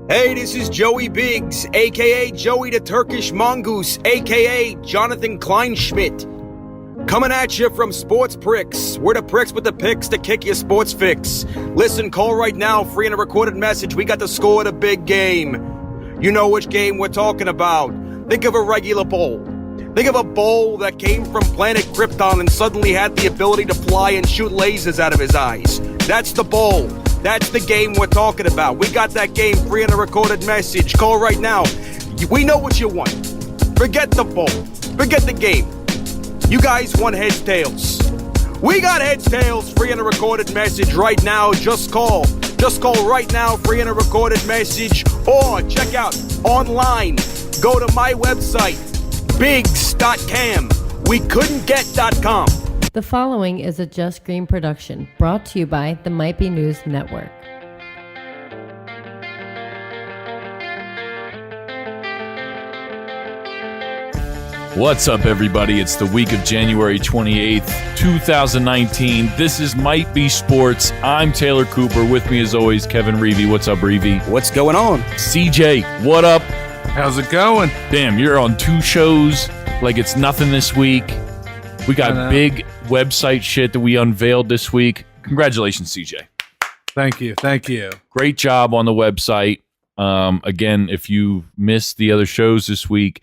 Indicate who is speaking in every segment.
Speaker 1: Hey, this is Joey Biggs, a.k.a. Joey the Turkish Mongoose, a.k.a. Jonathan Kleinschmidt. Coming at you from Sports Pricks. We're the pricks with the picks to kick your sports fix. Listen, call right now, free and a recorded message. We got the score of the big game. You know which game we're talking about. Think of a regular bowl. Think of a bowl that came from planet Krypton and suddenly had the ability to fly and shoot lasers out of his eyes. That's the bowl. That's the game we're talking about. We got that game free in a recorded message. Call right now. We know what you want. Forget the bowl. Forget the game. You guys want heads, tails. We got heads, tails free in a recorded message right now. Just call. Just call right now, free in a recorded message. Or check out online. Go to my website, bigs.cam. WeCouldn'tGet.com.
Speaker 2: The following is a Just Green production, brought to you by the Might Be News Network.
Speaker 3: What's up, everybody? It's the week of January 28th, 2019. This is Might Be Sports. I'm Taylor Cooper. With me, as always, Kevin Reevy. What's up, Reevy?
Speaker 1: What's going on?
Speaker 3: CJ, what up?
Speaker 4: How's it going?
Speaker 3: Damn, you're on 2 shows like it's nothing this week. We got big website shit that we unveiled this week. Congratulations, CJ.
Speaker 4: Thank you. Thank you.
Speaker 3: Great job on the website. Again, if you missed the other shows this week,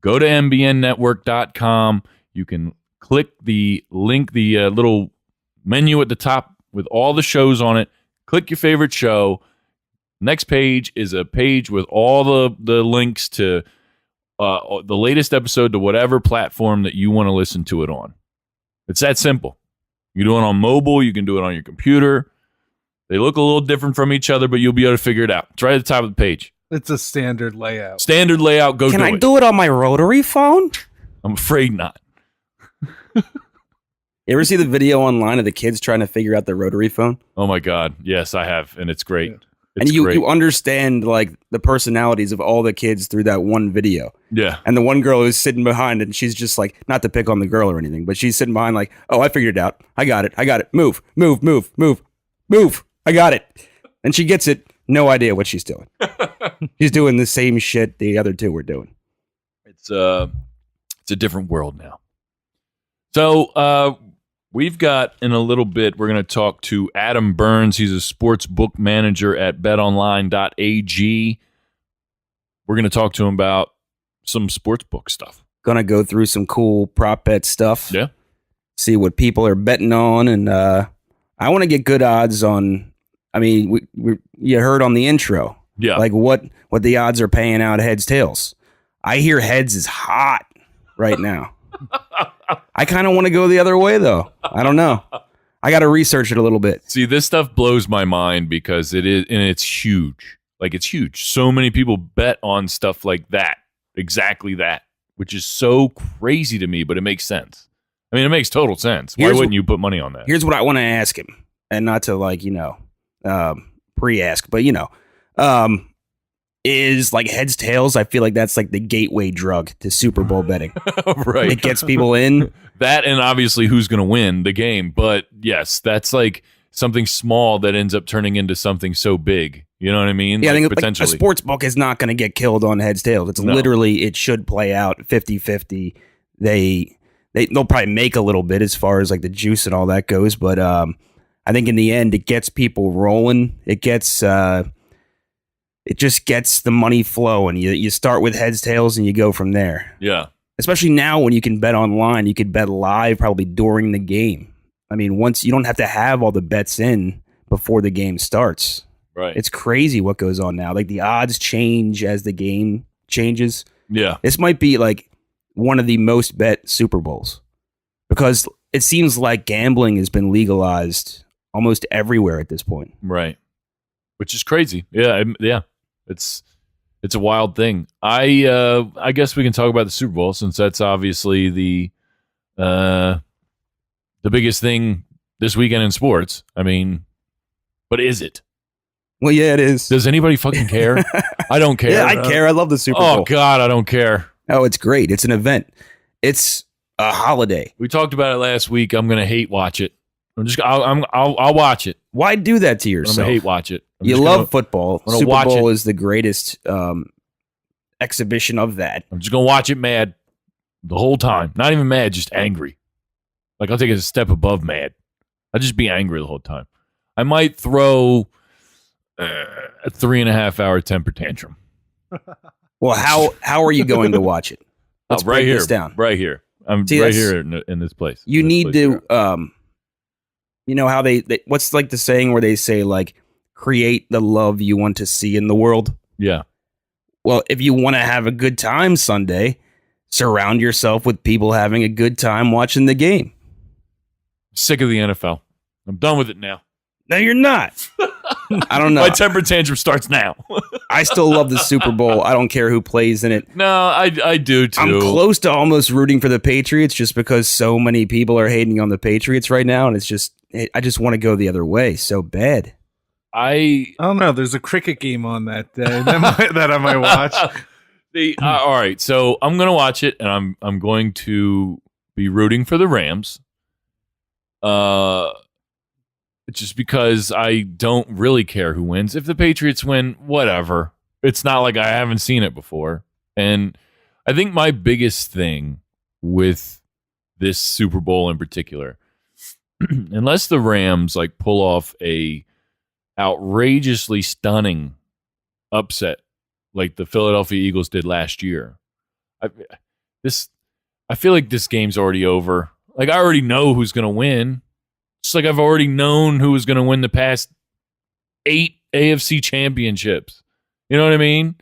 Speaker 3: go to mbnnetwork.com. You can click the link, the little menu at the top with all the shows on it. Click your favorite show. Next page is a page with all the links to the latest episode to whatever platform that you want to listen to it on. It's that simple. You can do it on mobile. You can do it on your computer. They look a little different from each other, but you'll be able to figure it out. It's right at the top of the page.
Speaker 4: It's a standard layout.
Speaker 3: Standard layout. Go do it.
Speaker 1: Can I do it on my rotary phone?
Speaker 3: I'm afraid not.
Speaker 1: You ever see the video online of the kids trying to figure out the rotary phone?
Speaker 3: Oh, my God. Yes, I have, and it's great.
Speaker 4: Yeah.
Speaker 3: It's
Speaker 1: and
Speaker 3: great.
Speaker 1: you understand like the personalities of all the kids through that one video.
Speaker 3: Yeah.
Speaker 1: And the one girl is sitting behind and she's just like, not to pick on the girl or anything, but she's sitting behind like, oh, I figured it out. I got it. Move. I got it. And she gets it. No idea what she's doing. She's doing the same shit the other two were doing.
Speaker 3: It's a different world now. So we've got, in a little bit, we're going to talk to Adam Burns. He's a sports book manager at betonline.ag. We're going to talk to him about some sports book stuff.
Speaker 1: Gonna go through some cool prop bet stuff.
Speaker 3: Yeah.
Speaker 1: See what people are betting on. And I want to get good odds on, I mean, you heard on the intro.
Speaker 3: Yeah.
Speaker 1: Like what the odds are paying out heads, tails. I hear heads is hot right now. I kind of want to go the other way, though. I don't know. I got to research it a little bit.
Speaker 3: See, this stuff blows my mind because it is, and it's huge. Like, it's huge. So many people bet on stuff like that, exactly that, which is so crazy to me, but it makes sense. I mean, it makes total sense. Why wouldn't you put money on that?
Speaker 1: Here's what I want to ask him, and not to pre-ask, but is like heads, tails. I feel like that's like the gateway drug to Super Bowl betting.
Speaker 3: Right.
Speaker 1: It gets people in.
Speaker 3: That, and obviously who's going to win the game. But yes, that's like something small that ends up turning into something so big. You know what I mean?
Speaker 1: Yeah,
Speaker 3: like,
Speaker 1: I think
Speaker 3: potentially.
Speaker 1: like a sports book is not going to get killed on heads, tails. It's literally, it should play out 50-50. They'll probably make a little bit as far as like the juice and all that goes. But I think in the end, it gets people rolling. It just gets the money flowing. You start with heads, tails, and you go from there.
Speaker 3: Yeah.
Speaker 1: Especially now when you can bet online, you could bet live probably during the game. I mean, once you don't have to have all the bets in before the game starts.
Speaker 3: Right.
Speaker 1: It's crazy what goes on now. Like the odds change as the game changes.
Speaker 3: Yeah.
Speaker 1: This might be like one of the most bet Super Bowls because it seems like gambling has been legalized almost everywhere at this point.
Speaker 3: Right. Which is crazy. Yeah. Yeah. It's a wild thing. I guess we can talk about the Super Bowl since that's obviously the biggest thing this weekend in sports. I mean, but is it?
Speaker 1: Well, yeah, it is.
Speaker 3: Does anybody fucking care? I don't care.
Speaker 1: Yeah, I care. I love the Super Bowl.
Speaker 3: Oh God, I don't care.
Speaker 1: Oh, it's great. It's an event. It's a holiday.
Speaker 3: We talked about it last week. I'm gonna hate watch it. I'll watch it.
Speaker 1: Why do that to
Speaker 3: I'm
Speaker 1: yourself?
Speaker 3: gonna hate watch it.
Speaker 1: You love football.
Speaker 3: I'm gonna
Speaker 1: Super
Speaker 3: watch
Speaker 1: Bowl
Speaker 3: it.
Speaker 1: is the greatest exhibition of that.
Speaker 3: I'm just gonna watch it mad the whole time. Not even mad, just angry. Like I'll take it a step above mad. I'll just be angry the whole time. I might throw a 3.5 hour temper tantrum.
Speaker 1: Well, how are you going to watch it? Let's
Speaker 3: right
Speaker 1: break
Speaker 3: here,
Speaker 1: this down.
Speaker 3: right here. I'm
Speaker 1: See,
Speaker 3: right
Speaker 1: that's-
Speaker 3: here in this place.
Speaker 1: You
Speaker 3: This
Speaker 1: need
Speaker 3: place
Speaker 1: to,
Speaker 3: here.
Speaker 1: you know how they what's like the saying where they say like create the love you want to see in the world.
Speaker 3: Yeah.
Speaker 1: Well, if you want to have a good time Sunday, surround yourself with people having a good time watching the game.
Speaker 3: Sick of the NFL. I'm done with it now.
Speaker 1: No, you're not. I don't know.
Speaker 3: My temper tantrum starts now.
Speaker 1: I still love the Super Bowl. I don't care who plays in it.
Speaker 3: No, I do too.
Speaker 1: I'm close to almost rooting for the Patriots just because so many people are hating on the Patriots right now, and I just want to go the other way so bad.
Speaker 4: I don't know. There's a cricket game on that day that I might watch.
Speaker 3: All right, so I'm gonna watch it, and I'm going to be rooting for the Rams. Just because I don't really care who wins. If the Patriots win, whatever. It's not like I haven't seen it before. And I think my biggest thing with this Super Bowl in particular, unless the Rams like pull off a outrageously stunning upset like the Philadelphia Eagles did last year, I feel like this game's already over. Like I already know who's going to win. Just like I've already known who was going to win the past 8 AFC championships. You know what I mean?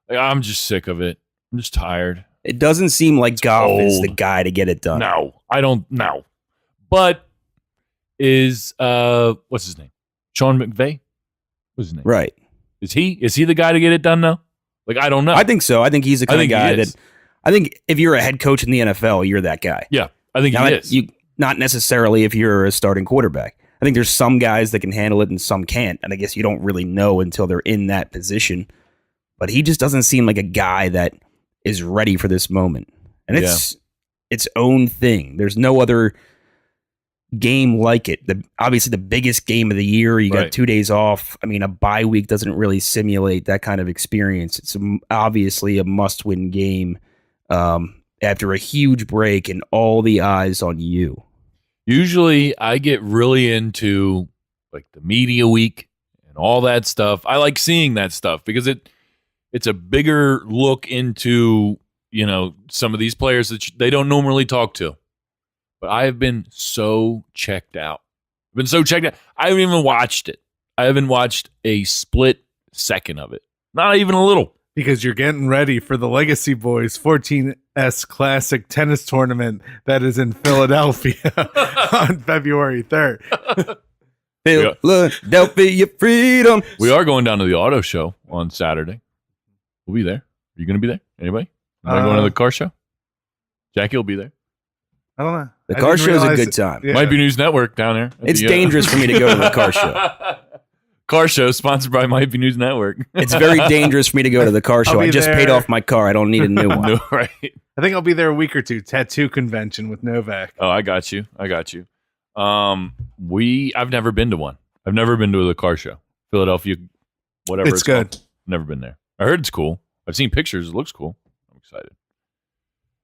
Speaker 3: Like I'm just sick of it. I'm just tired.
Speaker 1: It doesn't seem like Goff is
Speaker 3: old.
Speaker 1: the guy to get it done.
Speaker 3: No, I don't know. But is what's his name? Sean McVay? What's his name?
Speaker 1: Right.
Speaker 3: Is he the guy to get it done though? Like I don't know.
Speaker 1: I think so. I think he's the kind of
Speaker 3: think he
Speaker 1: guy
Speaker 3: is.
Speaker 1: that I think if you're a head coach in the NFL, you're that guy.
Speaker 3: Yeah, I think
Speaker 1: Now,
Speaker 3: he is.
Speaker 1: not necessarily if you're a starting quarterback. I think there's some guys that can handle it and some can't. And I guess you don't really know until they're in that position. But he just doesn't seem like a guy that is ready for this moment. And it's its own thing. There's no other game like it. Obviously, the biggest game of the year. You got
Speaker 3: Right.
Speaker 1: 2 days off. I mean, a bye week doesn't really simulate that kind of experience. It's obviously a must-win game after a huge break and all the eyes on you.
Speaker 3: Usually I get really into like the media week and all that stuff. I like seeing that stuff because it's a bigger look into, you know, some of these players that they don't normally talk to. But I have been so checked out. I've been so checked out. I haven't even watched it. I haven't watched a split second of it. Not even a little.
Speaker 4: Because you're getting ready for the Legacy Boys 14S Classic Tennis Tournament that is in Philadelphia on February 3rd.
Speaker 1: Philadelphia freedom.
Speaker 3: We are going down to the auto show on Saturday. We'll be there. Are you going to be there? Anybody? Am I going to the car show? Jackie will be there.
Speaker 4: I don't know.
Speaker 1: The
Speaker 4: I
Speaker 1: car
Speaker 4: didn't
Speaker 1: show is a
Speaker 4: realize
Speaker 1: good
Speaker 4: it-
Speaker 1: time.
Speaker 4: Yeah.
Speaker 3: Might be News Network down there.
Speaker 1: It's dangerous for me to go to the car show.
Speaker 3: Car show sponsored by Might Be News Network.
Speaker 1: It's very dangerous for me to go to the car show.
Speaker 4: I'll be
Speaker 1: I just
Speaker 4: there.
Speaker 1: paid off my car. I don't need a new one.
Speaker 3: No, right.
Speaker 4: I think I'll be there a week or two. Tattoo convention with Novak.
Speaker 3: Oh, I got you. I've never been to one. I've never been to the car show. Philadelphia, whatever
Speaker 4: It's good.
Speaker 3: called. Never been there. I heard it's cool. I've seen pictures. It looks cool. I'm excited.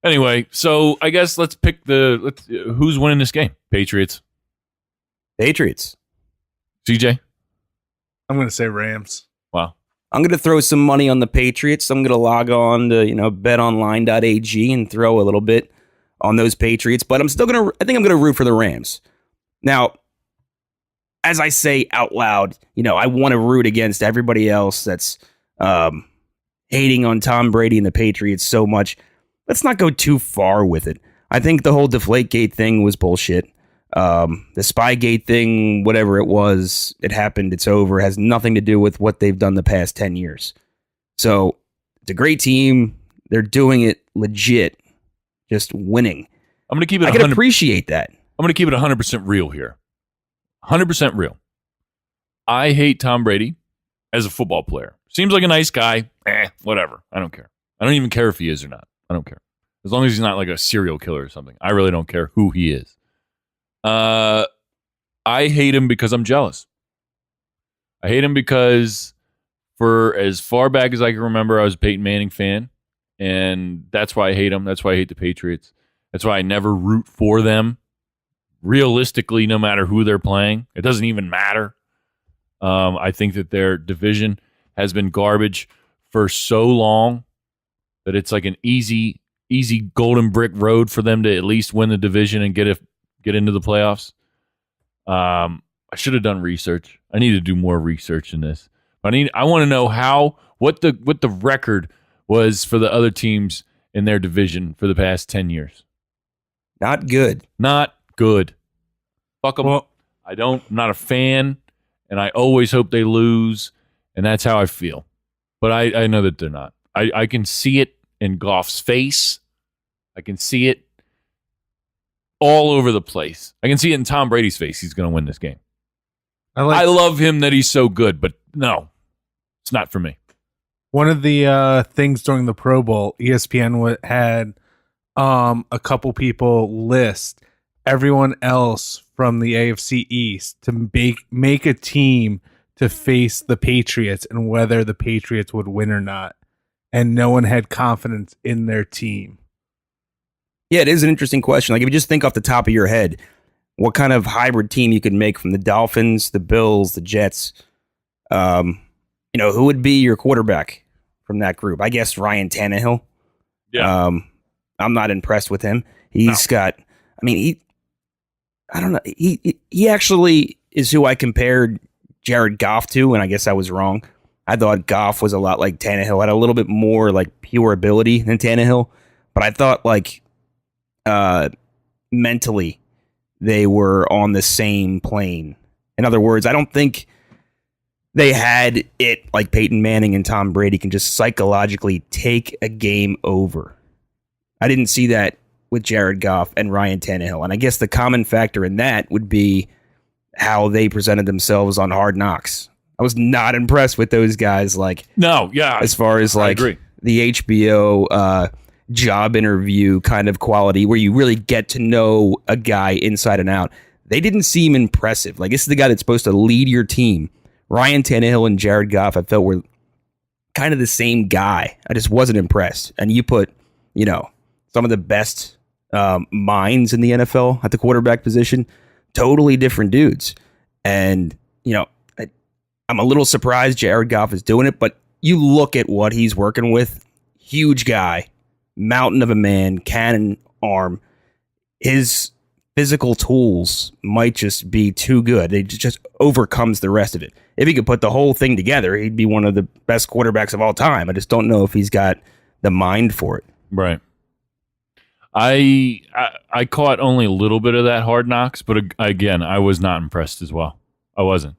Speaker 3: Anyway, so I guess let's pick who's winning this game. Patriots.
Speaker 1: Patriots.
Speaker 3: CJ.
Speaker 4: I'm going to say Rams.
Speaker 3: Wow.
Speaker 1: I'm going to throw some money on the Patriots. I'm going to log on to, betonline.ag and throw a little bit on those Patriots, but I think I'm going to root for the Rams. Now, as I say out loud, I want to root against everybody else that's hating on Tom Brady and the Patriots so much. Let's not go too far with it. I think the whole Deflategate thing was bullshit. The Spygate thing, whatever it was, it happened, it's over. It has nothing to do with what they've done the past 10 years. So it's a great team. They're doing it legit, just winning.
Speaker 3: I'm going to keep it
Speaker 1: I
Speaker 3: 100
Speaker 1: can appreciate that.
Speaker 3: I'm going to keep it 100% real here. 100% real. I hate Tom Brady as a football player. Seems like a nice guy. Whatever. I don't care. I don't even care if he is or not. I don't care. As long as he's not like a serial killer or something. I really don't care who he is. I hate him because I'm jealous. I hate him because for as far back as I can remember, I was a Peyton Manning fan, and that's why I hate him. That's why I hate the Patriots. That's why I never root for them. Realistically, no matter who they're playing, it doesn't even matter. I think that their division has been garbage for so long that it's like an easy golden brick road for them to at least win the division and get into the playoffs. I should have done research. I need to do more research in this. But I want to know what the record was for the other teams in their division for the past 10 years.
Speaker 1: Not good.
Speaker 3: Not good. Fuck them.
Speaker 4: Well,
Speaker 3: I'm not a fan, and I always hope they lose, and that's how I feel. But I know that they're not. I can see it in Goff's face. I can see it all over the place. I can see it in Tom Brady's face. He's going to win this game. I love him that he's so good, but no, it's not for me.
Speaker 4: One of the things during the Pro Bowl, ESPN had a couple people list everyone else from the AFC East to make a team to face the Patriots and whether the Patriots would win or not. And no one had confidence in their team.
Speaker 1: Yeah, it is an interesting question. Like, if you just think off the top of your head, what kind of hybrid team you could make from the Dolphins, the Bills, the Jets, who would be your quarterback from that group? I guess Ryan Tannehill.
Speaker 3: Yeah.
Speaker 1: I'm not impressed with him. I don't know. He actually is who I compared Jared Goff to, and I guess I was wrong. I thought Goff was a lot like Tannehill, had a little bit more like pure ability than Tannehill, but I thought like mentally they were on the same plane. In other words, I don't think they had it like Peyton Manning and Tom Brady can just psychologically take a game over. I didn't see that with Jared Goff and Ryan Tannehill. And I guess the common factor in that would be how they presented themselves on Hard Knocks. I was not impressed with those guys. As far as the HBO job interview kind of quality where you really get to know a guy inside and out. They didn't seem impressive. Like, this is the guy that's supposed to lead your team. Ryan Tannehill and Jared Goff, I felt, were kind of the same guy. I just wasn't impressed. And you put, some of the best minds in the NFL at the quarterback position, totally different dudes. And, I'm a little surprised Jared Goff is doing it, but you look at what he's working with. Huge guy, mountain of a man, cannon arm. His physical tools might just be too good. It just overcomes the rest of it. If he could put the whole thing together, he'd be one of the best quarterbacks of all time. I just don't know if he's got the mind for it.
Speaker 3: Right. I caught only a little bit of that Hard Knocks, but again, I was not impressed as well. I wasn't.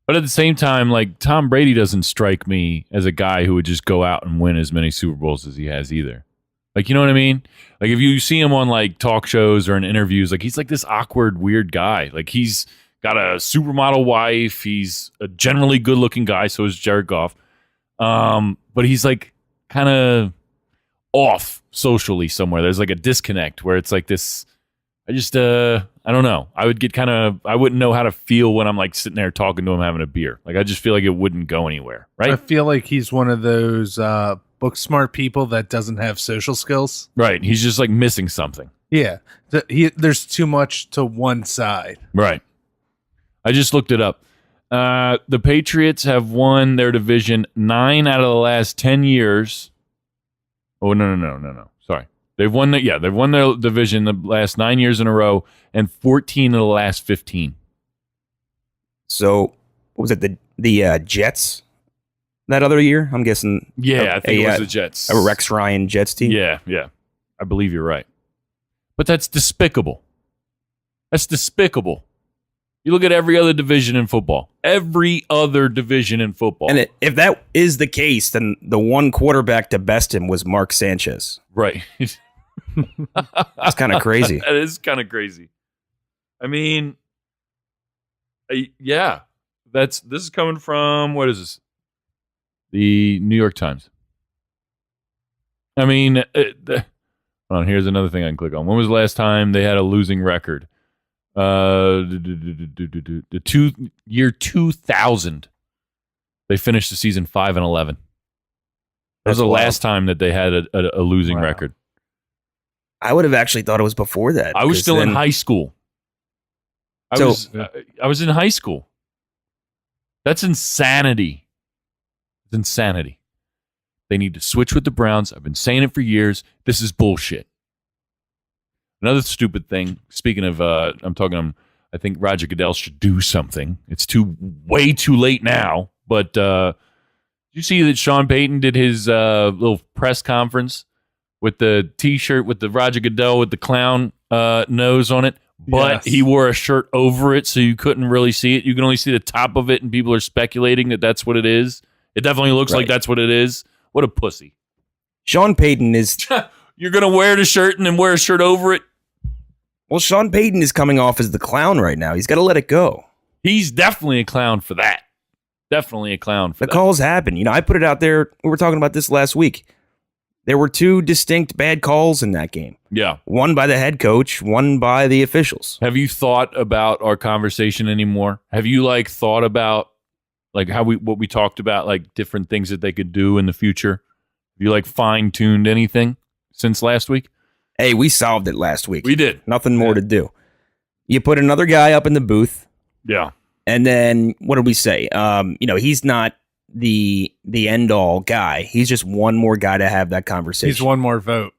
Speaker 3: But at the same time, like, Tom Brady doesn't strike me as a guy who would just go out and win as many Super Bowls as he has either. Like, you know what I mean? Like, if you see him on like talk shows or in interviews, like, he's like this awkward, weird guy. Like, he's got a supermodel wife. He's a generally good looking guy. So is Jared Goff. But he's like kind of off socially somewhere. There's like a disconnect where it's like this. I don't know. I wouldn't know how to feel when I'm like sitting there talking to him having a beer. Like, I just feel like it wouldn't go anywhere. Right.
Speaker 4: I feel like he's one of those book smart people that doesn't have social skills.
Speaker 3: Right. He's just like missing something.
Speaker 4: Yeah. There's too much to one side.
Speaker 3: Right. I just looked it up. The Patriots have won their division 9 out of the last 10 years. Oh, no. Sorry. They've won their division the last 9 years in a row and 14 of the last 15.
Speaker 1: So, what was it, the Jets that other year? I'm guessing.
Speaker 3: Yeah, I think it was the Jets.
Speaker 1: A Rex Ryan Jets team?
Speaker 3: Yeah. I believe you're right. But that's despicable. That's despicable. You look at every other division in football. Every other division in football.
Speaker 1: And if that is the case, then the one quarterback to best him was Mark Sanchez.
Speaker 3: Right.
Speaker 1: That's kind of crazy.
Speaker 3: That is kind of crazy. I mean, yeah. This is coming from, what is this? The New York Times. I mean, here's another thing I can click on. When was the last time they had a losing record? Year 2000. They finished the season 5-11. That was
Speaker 1: That's
Speaker 3: the
Speaker 1: wild.
Speaker 3: last time that they had a losing
Speaker 4: Wow.
Speaker 3: record.
Speaker 1: I would have actually thought it was before that.
Speaker 3: I was
Speaker 1: 'cause
Speaker 3: still in
Speaker 1: then-
Speaker 3: high school. I
Speaker 1: So-
Speaker 3: was in high school. That's insanity. It's insanity. They need to switch with the Browns. I've been saying it for years. This is bullshit. Another stupid thing. Speaking of, I think Roger Goodell should do something. It's way too late now. But did you see that Sean Payton did his little press conference with the T-shirt with the Roger Goodell with the clown nose on it? But
Speaker 4: Yes.
Speaker 3: he wore a shirt over it, so you couldn't really see it. You can only see the top of it, and people are speculating that that's what it is. It definitely looks like
Speaker 1: Right.
Speaker 3: that's what it is. What a pussy.
Speaker 1: Sean Payton is
Speaker 3: You're going to wear the shirt and then wear a shirt over it?
Speaker 1: well. Sean Payton is coming off as the clown right now. He's got to let it go.
Speaker 3: He's definitely a clown for that. Definitely a clown for
Speaker 1: The
Speaker 3: that.
Speaker 1: calls happen. I put it out there. We were talking about this last week. There were 2 distinct bad calls in that game.
Speaker 3: Yeah.
Speaker 1: One by the head coach, one by the officials.
Speaker 3: Have you thought about our conversation anymore? Have you thought about what we talked about, different things that they could do in the future? Have you fine-tuned anything since last week?
Speaker 1: Hey, we solved it last week.
Speaker 3: We did.
Speaker 1: Nothing more to do. You put another guy up in the booth,
Speaker 3: Yeah.
Speaker 1: and then what did we say? He's not the end all guy. He's just one more guy to have that conversation.
Speaker 4: He's one more vote.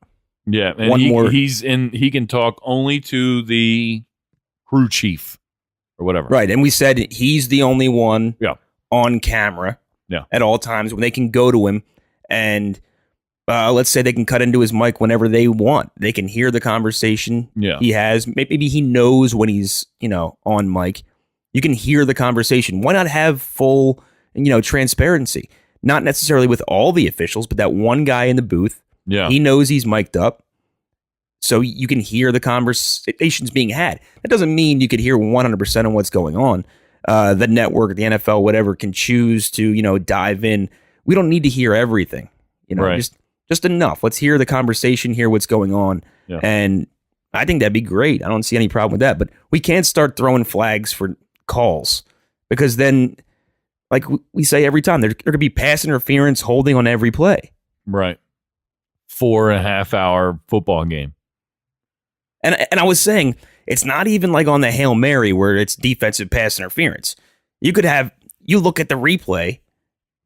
Speaker 3: Yeah, and
Speaker 1: One more-
Speaker 3: he can talk only to the crew chief or whatever.
Speaker 1: Right, and we said he's the only one
Speaker 3: Yeah.
Speaker 1: on camera
Speaker 3: Yeah.
Speaker 1: at all times when they can go to him, and let's say they can cut into his mic whenever they want. They can hear the conversation
Speaker 3: Yeah.
Speaker 1: he has. Maybe he knows when he's on mic. You can hear the conversation. Why not have full transparency? Not necessarily with all the officials, but that one guy in the booth.
Speaker 3: Yeah.
Speaker 1: He knows he's mic'd up. So you can hear the conversations being had. That doesn't mean you could hear 100% of what's going on. The network, the NFL, whatever, can choose to, dive in. We don't need to hear everything.
Speaker 3: Right.
Speaker 1: Just enough. Let's hear the conversation, hear what's going on.
Speaker 3: Yeah.
Speaker 1: And I think that'd be great. I don't see any problem with that. But we can't start throwing flags for calls because then, like we say every time, there could be pass interference holding on every play.
Speaker 3: Right. 4.5-hour football game.
Speaker 1: And I was saying, it's not even like on the Hail Mary where it's defensive pass interference. You look at the replay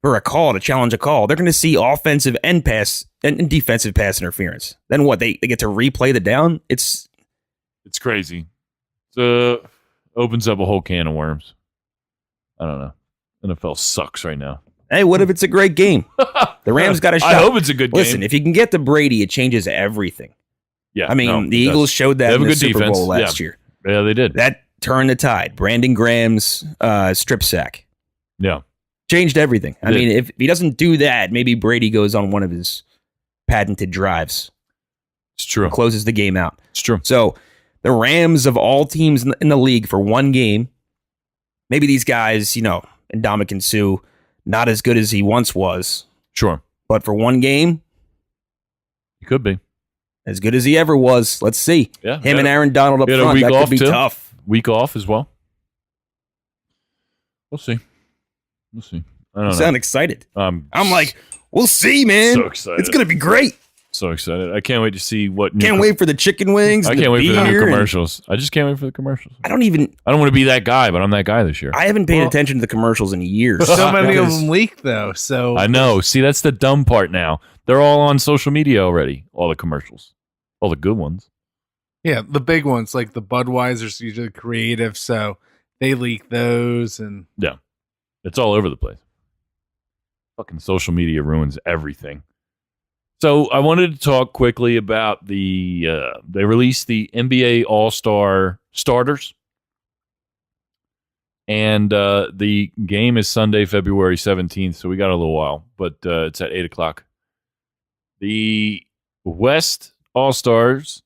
Speaker 1: for a call to challenge a call. They're going to see offensive and pass and defensive pass interference. Then what? They get to replay the down? It's
Speaker 3: crazy. So opens up a whole can of worms. I don't know. NFL sucks right now.
Speaker 1: hey, what if it's a great game? The Rams got a shot.
Speaker 3: I hope it's a good game.
Speaker 1: Listen, if you can get to Brady, it changes everything.
Speaker 3: Yeah,
Speaker 1: I mean,
Speaker 3: no,
Speaker 1: the
Speaker 3: it does.
Speaker 1: Eagles showed
Speaker 3: They
Speaker 1: that
Speaker 3: have
Speaker 1: in
Speaker 3: a
Speaker 1: the
Speaker 3: good
Speaker 1: Super
Speaker 3: defense.
Speaker 1: Bowl last year.
Speaker 3: Yeah, they did.
Speaker 1: That turned the tide. Brandon Graham's strip sack
Speaker 3: Yeah.
Speaker 1: changed everything. I
Speaker 3: Did.
Speaker 1: mean, if he doesn't do that, maybe Brady goes on one of his patented drives,
Speaker 3: It's true.
Speaker 1: closes the game out.
Speaker 3: It's true.
Speaker 1: So the Rams of all teams in the league for one game, maybe these guys, and Ndamukong Suh, not as good as he once was,
Speaker 3: Sure.
Speaker 1: but for one game,
Speaker 3: He could be.
Speaker 1: as good as he ever was. Let's see.
Speaker 3: Yeah.
Speaker 1: Him and Aaron Donald up
Speaker 3: he had a
Speaker 1: front,
Speaker 3: week
Speaker 1: that
Speaker 3: off,
Speaker 1: could be
Speaker 3: too.
Speaker 1: tough.
Speaker 3: Week off as well. We'll see. We'll see. I don't
Speaker 1: You
Speaker 3: know.
Speaker 1: sound excited.
Speaker 3: I'm
Speaker 1: like, we'll see, man.
Speaker 3: so excited.
Speaker 1: It's going to be great.
Speaker 3: So excited. I can't wait to see what new
Speaker 1: Can't wait for the chicken wings.
Speaker 3: I
Speaker 1: and
Speaker 3: can't wait for the new
Speaker 1: beer, and-
Speaker 3: commercials. I just can't wait for the commercials.
Speaker 1: I don't even.
Speaker 3: I don't want to be that guy, but I'm that guy this year.
Speaker 1: I haven't paid
Speaker 4: Well-
Speaker 1: attention to the commercials in years.
Speaker 4: So many of
Speaker 1: Because-
Speaker 4: them leaked though. So
Speaker 3: I know. See, that's the dumb part now. They're all on social media already. All the commercials. All the good ones.
Speaker 4: yeah, the big ones like the Budweiser's usually creative, so they leak those and
Speaker 3: It's all over the place. Fucking social media ruins everything. So I wanted to talk quickly about they released the NBA All-Star starters. And the game is Sunday, February 17th, so we got a little while, but it's at 8 o'clock. The West All-Stars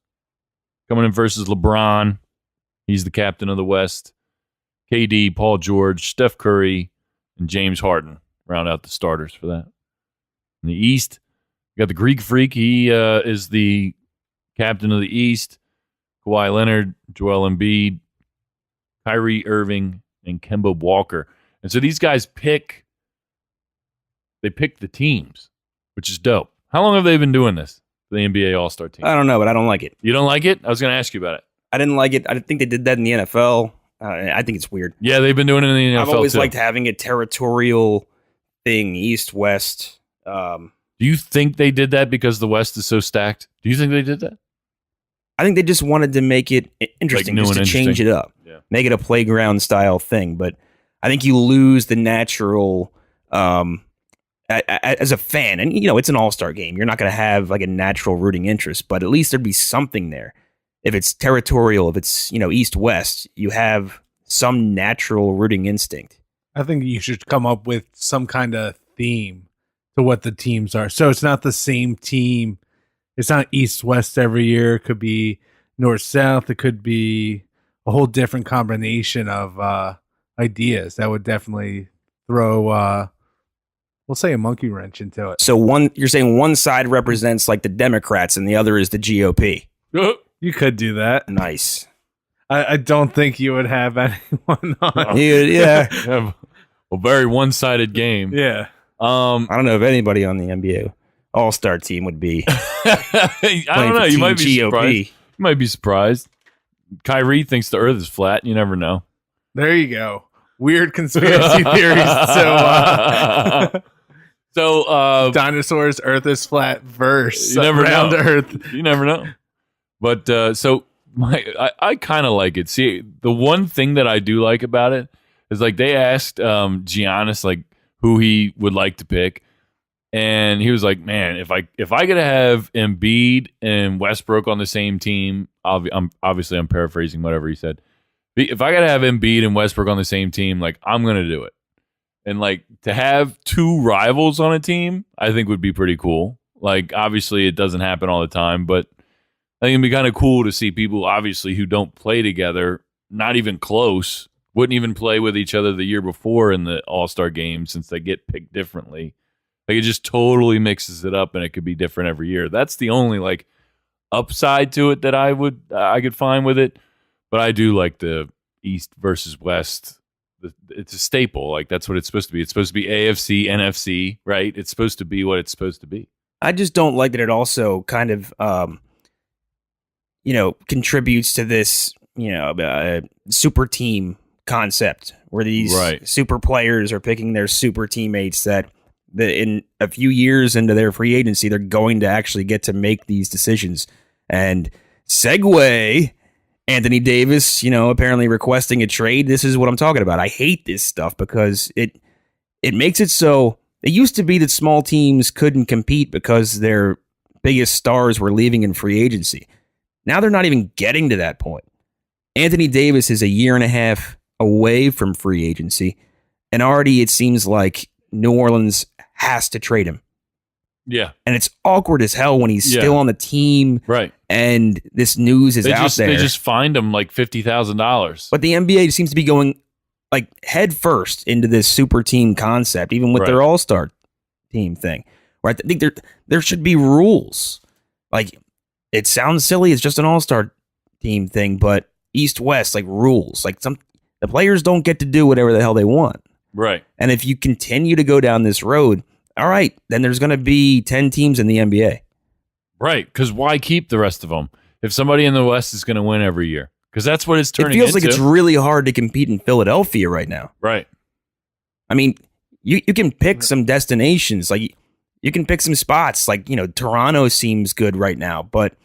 Speaker 3: coming in versus LeBron. He's the captain of the West. KD, Paul George, Steph Curry, and James Harden round out the starters for that. In the East, you got the Greek Freak. He is the captain of the East. Kawhi Leonard, Joel Embiid, Kyrie Irving, and Kemba Walker. And so these guys pick They pick the teams, which is dope. How long have they been doing this? The NBA All-Star team.
Speaker 1: I don't know, but I don't like it.
Speaker 3: You don't like it? I was going to ask you about it.
Speaker 1: I didn't like it. I think they did that in the NFL. I think it's weird.
Speaker 3: Yeah, they've been doing it in the NFL
Speaker 1: I've always
Speaker 3: too.
Speaker 1: liked having a territorial thing, East-West.
Speaker 3: Do you think they did that because the West is so stacked? Do you think they did that?
Speaker 1: I think they just wanted to make it interesting,
Speaker 3: Like new
Speaker 1: just to
Speaker 3: and
Speaker 1: change
Speaker 3: interesting.
Speaker 1: it up, make it a playground style thing. But I think you lose the natural, as a fan, and it's an all-star game. You're not going to have like a natural rooting interest, but at least there'd be something there. If it's territorial, if it's East-West, you have some natural rooting instinct.
Speaker 4: I think you should come up with some kind of theme to what the teams are. So it's not the same team. It's not East-West every year. It could be North-South. It could be a whole different combination of ideas that would definitely throw, we'll say, a monkey wrench into it.
Speaker 1: So you're saying one side represents like the Democrats and the other is the GOP.
Speaker 4: You could do that.
Speaker 1: Nice.
Speaker 4: I don't think you would have anyone on.
Speaker 1: Yeah.
Speaker 3: Have a very one-sided game.
Speaker 4: Yeah.
Speaker 1: I don't know if anybody on the NBA All-Star team would be.
Speaker 3: I don't know. You might be surprised. You might be surprised. Kyrie thinks the Earth is flat. You never know.
Speaker 4: There you go. Weird conspiracy theories. So, dinosaurs, Earth is flat, verse.
Speaker 3: You never
Speaker 4: round
Speaker 3: know.
Speaker 4: Earth.
Speaker 3: You never know. But I kind of like it. See, the one thing that I do like about it is like they asked Giannis like who he would like to pick, and he was like, "Man, if I could have Embiid and Westbrook on the same team, I'm paraphrasing whatever he said. If I gotta have Embiid and Westbrook on the same team, like I'm gonna do it. And like to have two rivals on a team, I think would be pretty cool. Like obviously it doesn't happen all the time, but I think it'd be kind of cool to see people obviously who don't play together, not even close, wouldn't even play with each other the year before in the All-Star game since they get picked differently. Like it just totally mixes it up and it could be different every year. That's the only like upside to it that I could find with it. But I do like the East versus West. It's a staple. Like that's what it's supposed to be. It's supposed to be AFC, NFC, right? It's supposed to be what it's supposed to be.
Speaker 1: I just don't like that it also kind of, contributes to this, super team concept where these super players are picking their super teammates that in a few years into their free agency, they're going to actually get to make these decisions. And segue, Anthony Davis, apparently requesting a trade. This is what I'm talking about. I hate this stuff because it makes it so. It used to be that small teams couldn't compete because their biggest stars were leaving in free agency. Now they're not even getting to that point. Anthony Davis is a year and a half away from free agency, and already it seems like New Orleans has to trade him.
Speaker 3: Yeah.
Speaker 1: And it's awkward as hell when he's still on the team.
Speaker 3: Right.
Speaker 1: And this news is out there.
Speaker 3: They just fined him like $50,000.
Speaker 1: But the NBA seems to be going like head first into this super team concept, even with their all-star team thing. Right? I think there should be rules. Like, it sounds silly. It's just an all-star team thing, but East-West, like rules. Like the players don't get to do whatever the hell they want.
Speaker 3: Right.
Speaker 1: And if you continue to go down this road, all right, then there's going to be 10 teams in the NBA.
Speaker 3: Right, because why keep the rest of them if somebody in the West is going to win every year? Because that's what it's turning into.
Speaker 1: It feels like it's really hard to compete in Philadelphia right now.
Speaker 3: Right.
Speaker 1: I mean, you can pick some destinations. Like, you can pick some spots. Like, Toronto seems good right now. But,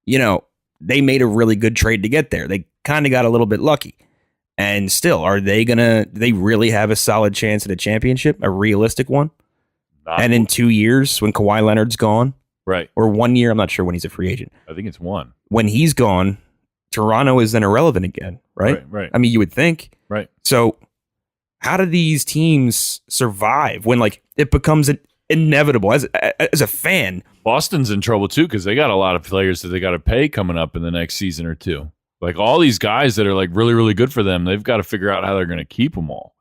Speaker 1: they made a really good trade to get there. They kind of got a little bit lucky. And still, do they really have a solid chance at a championship? A realistic one? And in 2 years, when Kawhi Leonard's gone,
Speaker 3: right,
Speaker 1: or 1 year, I'm not sure when he's a free agent.
Speaker 3: I think it's one.
Speaker 1: When he's gone, Toronto is then irrelevant again, right?
Speaker 3: Right.
Speaker 1: I mean, you would think.
Speaker 3: Right.
Speaker 1: So how do these teams survive when it becomes inevitable as a fan?
Speaker 3: Boston's in trouble too because they got a lot of players that they got to pay coming up in the next season or two. Like all these guys that are like really, really good for them, they've got to figure out how they're going to keep them all.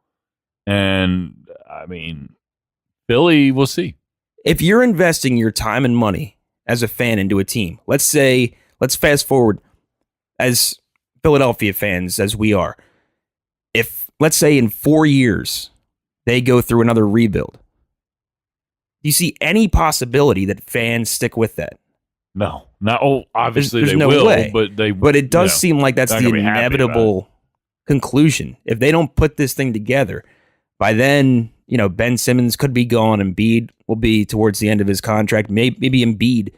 Speaker 3: And I mean, Philly, we'll see.
Speaker 1: If you're investing your time and money as a fan into a team, let's fast forward as Philadelphia fans as we are. If, let's say in 4 years, they go through another rebuild, you see any possibility that fans stick with that?
Speaker 3: No, not. Oh, obviously
Speaker 1: There's
Speaker 3: they
Speaker 1: no
Speaker 3: will,
Speaker 1: way.
Speaker 3: but
Speaker 1: it does seem like that's
Speaker 3: not
Speaker 1: the
Speaker 3: gonna be happy about
Speaker 1: inevitable conclusion. If they don't put this thing together, by then, Ben Simmons could be gone. Embiid will be towards the end of his contract. Maybe Embiid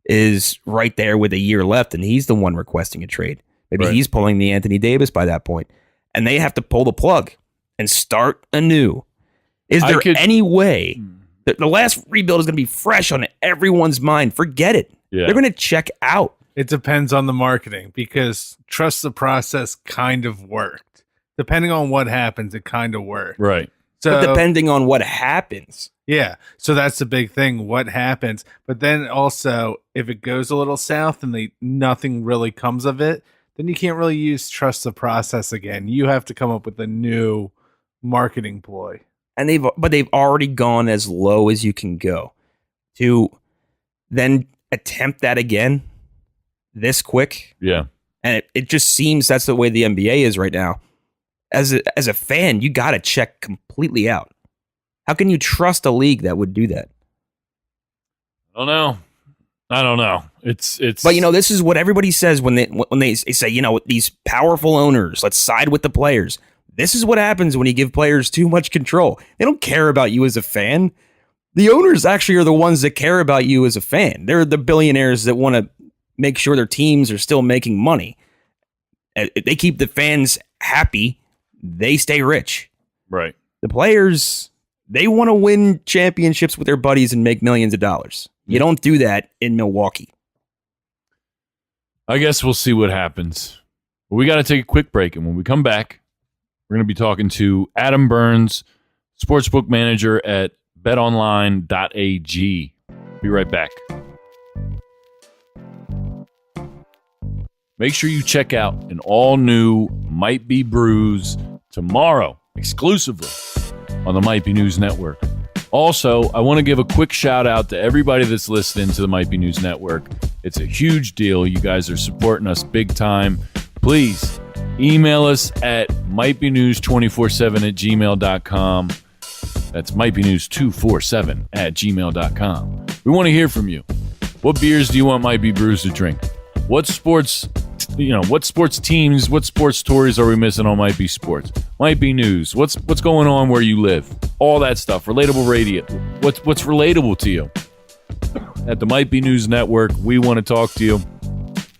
Speaker 1: is right there with a year left, and he's the one requesting a trade. Maybe
Speaker 3: Right.
Speaker 1: he's pulling the Anthony Davis by that point, and they have to pull the plug and start anew. Is there any way that the last rebuild is going to be fresh on everyone's mind? Forget it.
Speaker 3: Yeah.
Speaker 1: They're going to check out.
Speaker 4: It depends on the marketing because trust the process kind of worked. Depending on what happens, it kind of worked.
Speaker 3: Right.
Speaker 4: So,
Speaker 1: But depending on what happens.
Speaker 4: yeah. So that's the big thing. What happens? But then also, if it goes a little south and nothing really comes of it, then you can't really use trust the process again. You have to come up with a new marketing ploy.
Speaker 1: And they've already gone as low as you can go. To then attempt that again this quick.
Speaker 3: Yeah.
Speaker 1: And it just seems that's the way the NBA is right now. As a fan, you got to check completely out. How can you trust a league that would do that?
Speaker 3: I don't know. It's.
Speaker 1: But this is what everybody says when they say, these powerful owners, let's side with the players. This is what happens when you give players too much control. They don't care about you as a fan. The owners actually are the ones that care about you as a fan. They're the billionaires that want to make sure their teams are still making money. If they keep the fans happy, they stay rich.
Speaker 3: right.
Speaker 1: The players, they want to win championships with their buddies and make millions of dollars. You don't do that in Milwaukee.
Speaker 3: I guess we'll see what happens. But we got to take a quick break, and when we come back, we're going to be talking to Adam Burns, sportsbook manager at betonline.ag. Be right back. Make sure you check out an all-new Might Be Brews tomorrow, exclusively on the Might Be News Network. Also, I want to give a quick shout-out to everybody that's listening to the Might Be News Network. It's a huge deal. You guys are supporting us big time. Please email us at mightbenews247@gmail.com. That's mightbenews247@gmail.com. We want to hear from you. What beers do you want Might Be Brews to drink? What sports teams, what sports stories are we missing on Might Be Sports? Might Be News. What's going on where you live? All that stuff. Relatable radio. What's relatable to you? At the Might Be News Network, we want to talk to you.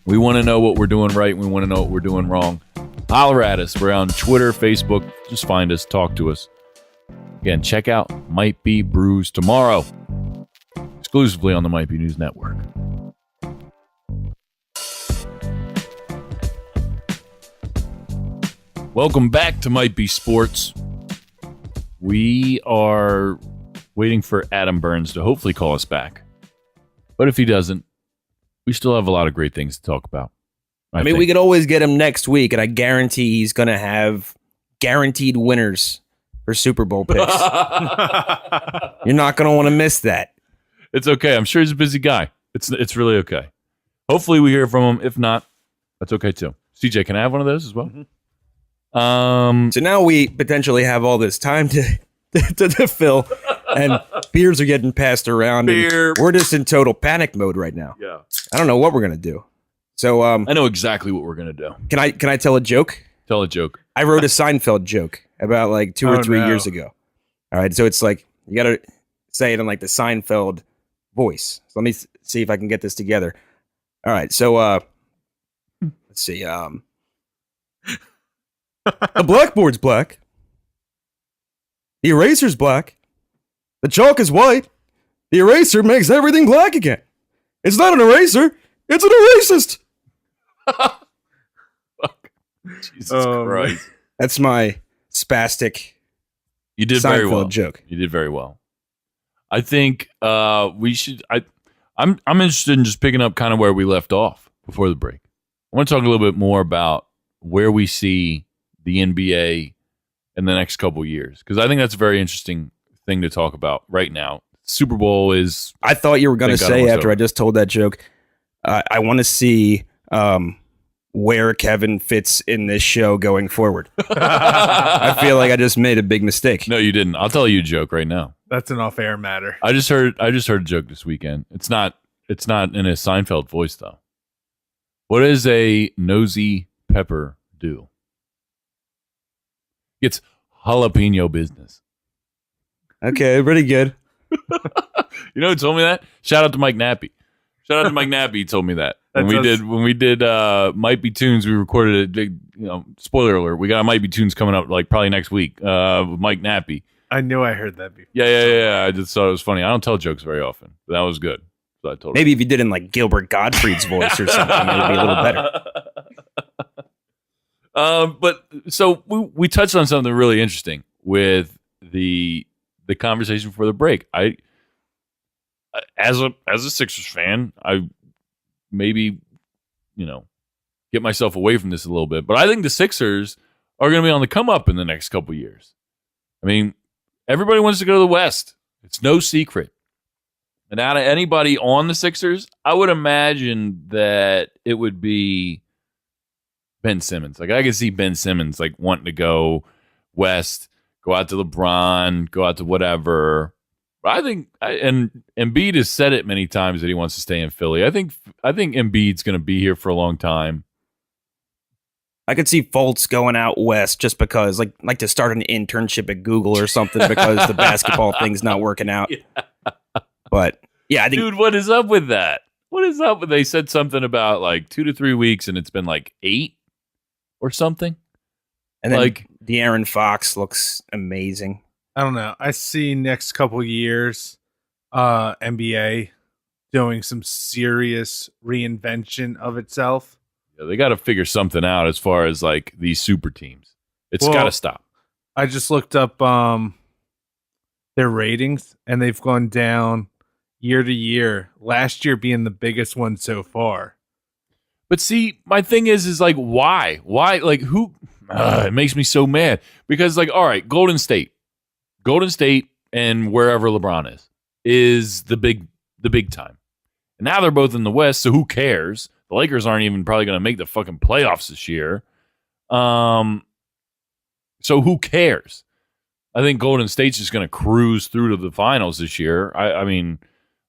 Speaker 3: We want to know what we're doing right. We want to know what we're doing wrong. Holler at us. We're on Twitter, Facebook. Just find us. Talk to us. Again, check out Might Be Brews tomorrow. Exclusively on the Might Be News Network. Welcome back to Might Be Sports. We are waiting for Adam Burns to hopefully call us back. But if he doesn't, we still have a lot of great things to talk about.
Speaker 1: I mean, we could always get him next week, and I guarantee he's going to have guaranteed winners for Super Bowl picks. You're not going to want to miss that.
Speaker 3: It's okay. I'm sure he's a busy guy. It's really okay. Hopefully we hear from him. If not, that's okay too. CJ, can I have one of those as well?
Speaker 4: Mm-hmm.
Speaker 1: So now we potentially have all this time to fill, and beers are getting passed around. And we're just in total panic mode right now.
Speaker 3: Yeah.
Speaker 1: I don't know what we're going to do. So
Speaker 3: I know exactly what we're going to do.
Speaker 1: Can I tell a joke?
Speaker 3: Tell a joke.
Speaker 1: I wrote a Seinfeld joke about like 2 or 3 years ago. All right. So it's like, you got to say it in like the Seinfeld voice. So let me see if I can get this together. All right. So, let's see. The blackboard's black. The eraser's black. The chalk is white. The eraser makes everything black again. It's not an eraser. It's an erasist.
Speaker 3: Jesus Christ.
Speaker 1: That's my spastic
Speaker 3: You did
Speaker 1: Seinfeld
Speaker 3: very well.
Speaker 1: joke.
Speaker 3: You did very well. I think we should. I'm interested in just picking up kind of where we left off before the break. I want to talk a little bit more about where we see the NBA in the next couple of years, because I think that's a very interesting thing to talk about right now. Super Bowl is.
Speaker 1: I thought you were going to
Speaker 3: Thank God
Speaker 1: say
Speaker 3: almost
Speaker 1: after
Speaker 3: over.
Speaker 1: I just told that joke, I want to see where Kevin fits in this show going forward. I feel like I just made a big mistake.
Speaker 3: No, you didn't. I'll tell you a joke right now.
Speaker 4: That's an off-air matter.
Speaker 3: I just heard a joke this weekend. It's not in a Seinfeld voice though. What does a nosy pepper do? It's jalapeno business.
Speaker 1: Okay, pretty good.
Speaker 3: You know who told me that? Shout out to Mike Nappy. He told me that. When we did Might Be Tunes, we recorded a big, spoiler alert, we got a Might Be Tunes coming up like probably next week with Mike Nappy.
Speaker 4: I knew I heard that before.
Speaker 3: Yeah. I just thought it was funny. I don't tell jokes very often, but that was good. So I told
Speaker 1: Maybe if you did in like Gilbert Gottfried's voice or something, it would be a little better.
Speaker 3: But so we touched on something really interesting with the conversation for the break. I as a Sixers fan, I maybe get myself away from this a little bit, but I think the Sixers are going to be on the come up in the next couple of years. I mean, everybody wants to go to the West. It's no secret. And out of anybody on the Sixers, I would imagine that it would be Ben Simmons. Like I can see Ben Simmons like wanting to go West, go out to LeBron, go out to whatever. But I think and Embiid has said it many times that he wants to stay in Philly. I think Embiid's going to be here for a long time.
Speaker 1: I could see Fultz going out west just because, like to start an internship at Google or something because the basketball thing's not working out.
Speaker 3: Yeah.
Speaker 1: But yeah, I think,
Speaker 3: dude, what is up with that? What is up with? They said something about like 2 to 3 weeks, and it's been like 8 or something.
Speaker 1: And then
Speaker 3: like
Speaker 1: De'Aaron Fox looks amazing.
Speaker 4: I don't know. I see next couple years, NBA doing some serious reinvention of itself.
Speaker 3: Yeah, they got to figure something out as far as like these super teams. It's got to stop.
Speaker 4: I just looked up their ratings, and they've gone down year to year. Last year being the biggest one so far.
Speaker 3: But see, my thing is like, why? Why? Like, who? It makes me so mad because, like, all right, Golden State, and wherever LeBron is the big time. And now they're both in the West, so who cares? The Lakers aren't even probably going to make the fucking playoffs this year. So who cares? I think Golden State's just going to cruise through to the finals this year. I mean,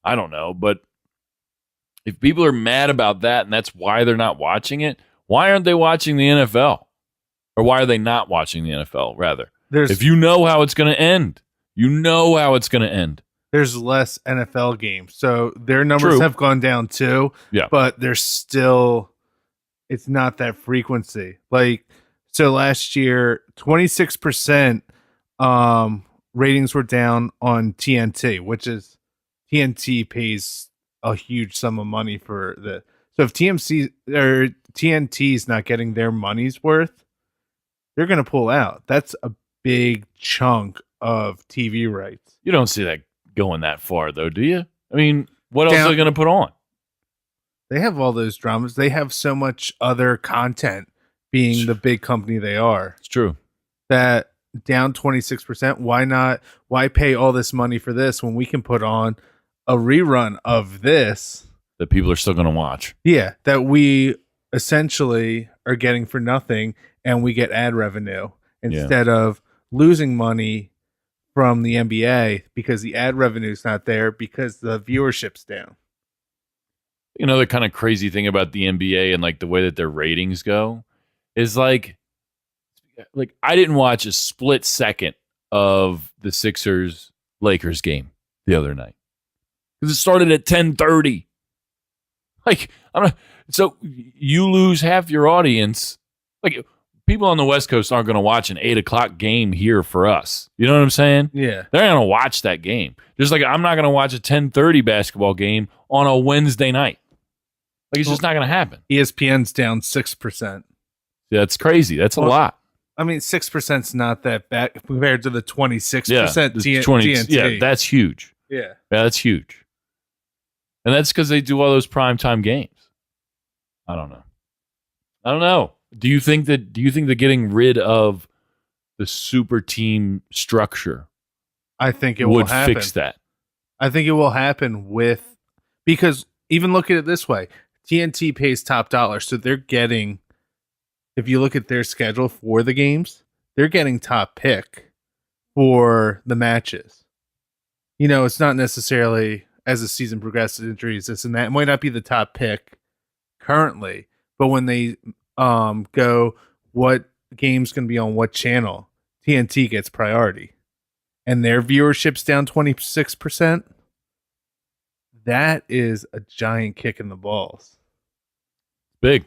Speaker 3: I don't know, but if people are mad about that and that's why they're not watching it, why aren't they watching the NFL? Or why are they not watching the NFL, rather? If you know how it's going to end,
Speaker 4: There's less NFL games. So their numbers have gone down too.
Speaker 3: Yeah.
Speaker 4: But they're still, it's not that frequency. Like, so last year, 26% ratings were down on TNT, which is TNT pays a huge sum of money for the. So if TNT's not getting their money's worth, they're going to pull out. That's a big chunk of TV rights.
Speaker 3: You don't see that going that far, though, do you? I mean, what else are they going to put on?
Speaker 4: They have all those dramas. They have so much other content being the big company they are.
Speaker 3: It's true.
Speaker 4: That down 26%, why not? Why pay all this money for this when we can put on a rerun of this?
Speaker 3: That people are still going to watch.
Speaker 4: Yeah, that we essentially are getting for nothing and we get ad revenue instead of losing money from the NBA because the ad revenue is not there because the viewership's down.
Speaker 3: You know, the kind of crazy thing about the NBA and like the way that their ratings go is like I didn't watch a split second of the Sixers Lakers game the other night because it started at 10:30. Like, I don't know. So you lose half your audience. Like, people on the West Coast aren't going to watch an 8:00 game here for us. You know what I'm saying?
Speaker 4: Yeah.
Speaker 3: They're not going to watch that game. Just like I'm not going to watch a 10:30 basketball game on a Wednesday night. Like, it's just not going to happen.
Speaker 4: ESPN's down 6%.
Speaker 3: Yeah, that's crazy. That's a lot.
Speaker 4: I mean, 6%'s not that bad compared to the 26%
Speaker 3: TNT. Yeah, that's huge.
Speaker 4: Yeah,
Speaker 3: that's huge. And that's because they do all those primetime games. I don't know. Do you think that getting rid of the super team structure
Speaker 4: I think it will happen.
Speaker 3: Fix that?
Speaker 4: I think it will happen because even look at it this way. TNT pays top dollar, so they're getting, if you look at their schedule for the games, they're getting top pick for the matches. it's not necessarily as the season progresses, injuries, this and that. It might not be the top pick currently, but when they go, what game's going to be on what channel, TNT gets priority, and their viewership's down 26%. That is a giant kick in the balls.
Speaker 3: Big.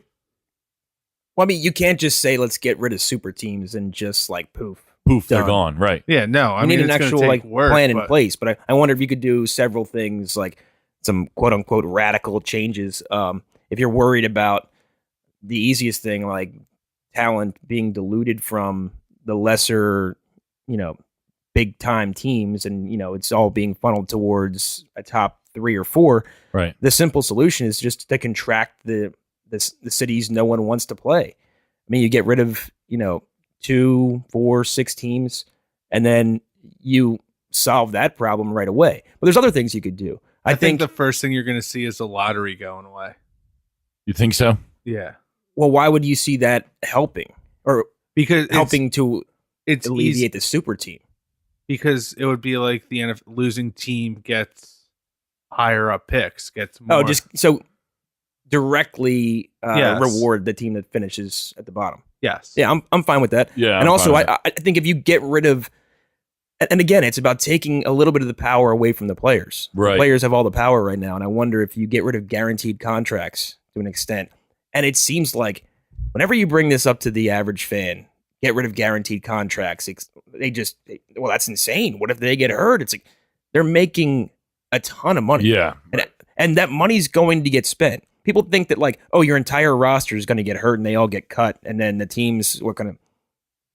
Speaker 1: Well, I mean, you can't just say let's get rid of super teams and just like poof.
Speaker 3: Poof, they're
Speaker 1: Done.
Speaker 3: gone. Right.
Speaker 4: Yeah, no,
Speaker 1: You need an
Speaker 4: it's gonna
Speaker 1: actual
Speaker 4: take
Speaker 1: like
Speaker 4: work,
Speaker 1: plan in
Speaker 4: but-
Speaker 1: place. But I wonder if you could do several things, like some quote unquote radical changes. If you're worried about the easiest thing, like talent being diluted from the lesser, big time teams, and it's all being funneled towards a top 3 or 4.
Speaker 3: Right.
Speaker 1: The simple solution is just to contract the cities no one wants to play. I mean, you get rid of 2, 4, 6 teams, and then you solve that problem right away. But there's other things you could do.
Speaker 4: I think the first thing you're going to see is the lottery going away.
Speaker 3: You think so?
Speaker 4: Yeah,
Speaker 1: well, why would you see that helping or
Speaker 4: because
Speaker 1: helping to
Speaker 4: it's
Speaker 1: alleviate
Speaker 4: easy,
Speaker 1: the super team?
Speaker 4: because it would be like the NFL losing team gets higher up picks, gets more.
Speaker 1: Oh, just so directly
Speaker 4: Yes.
Speaker 1: reward the team that finishes at the bottom.
Speaker 4: yes,
Speaker 1: Yeah, I'm fine with that.
Speaker 3: Yeah.
Speaker 1: And
Speaker 3: I'm
Speaker 1: also,
Speaker 3: fine with
Speaker 1: I think if you get rid of, and again, it's about taking a little bit of the power away from the players.
Speaker 3: Right.
Speaker 1: The players have all the power right now, and I wonder if you get rid of guaranteed contracts to an extent. And it seems like whenever you bring this up to the average fan, get rid of guaranteed contracts, well, that's insane. What if they get hurt? It's like they're making a ton of money.
Speaker 3: Yeah.
Speaker 1: And that money's going to get spent. People think that like, oh, your entire roster is going to get hurt and they all get cut, and then the teams were going to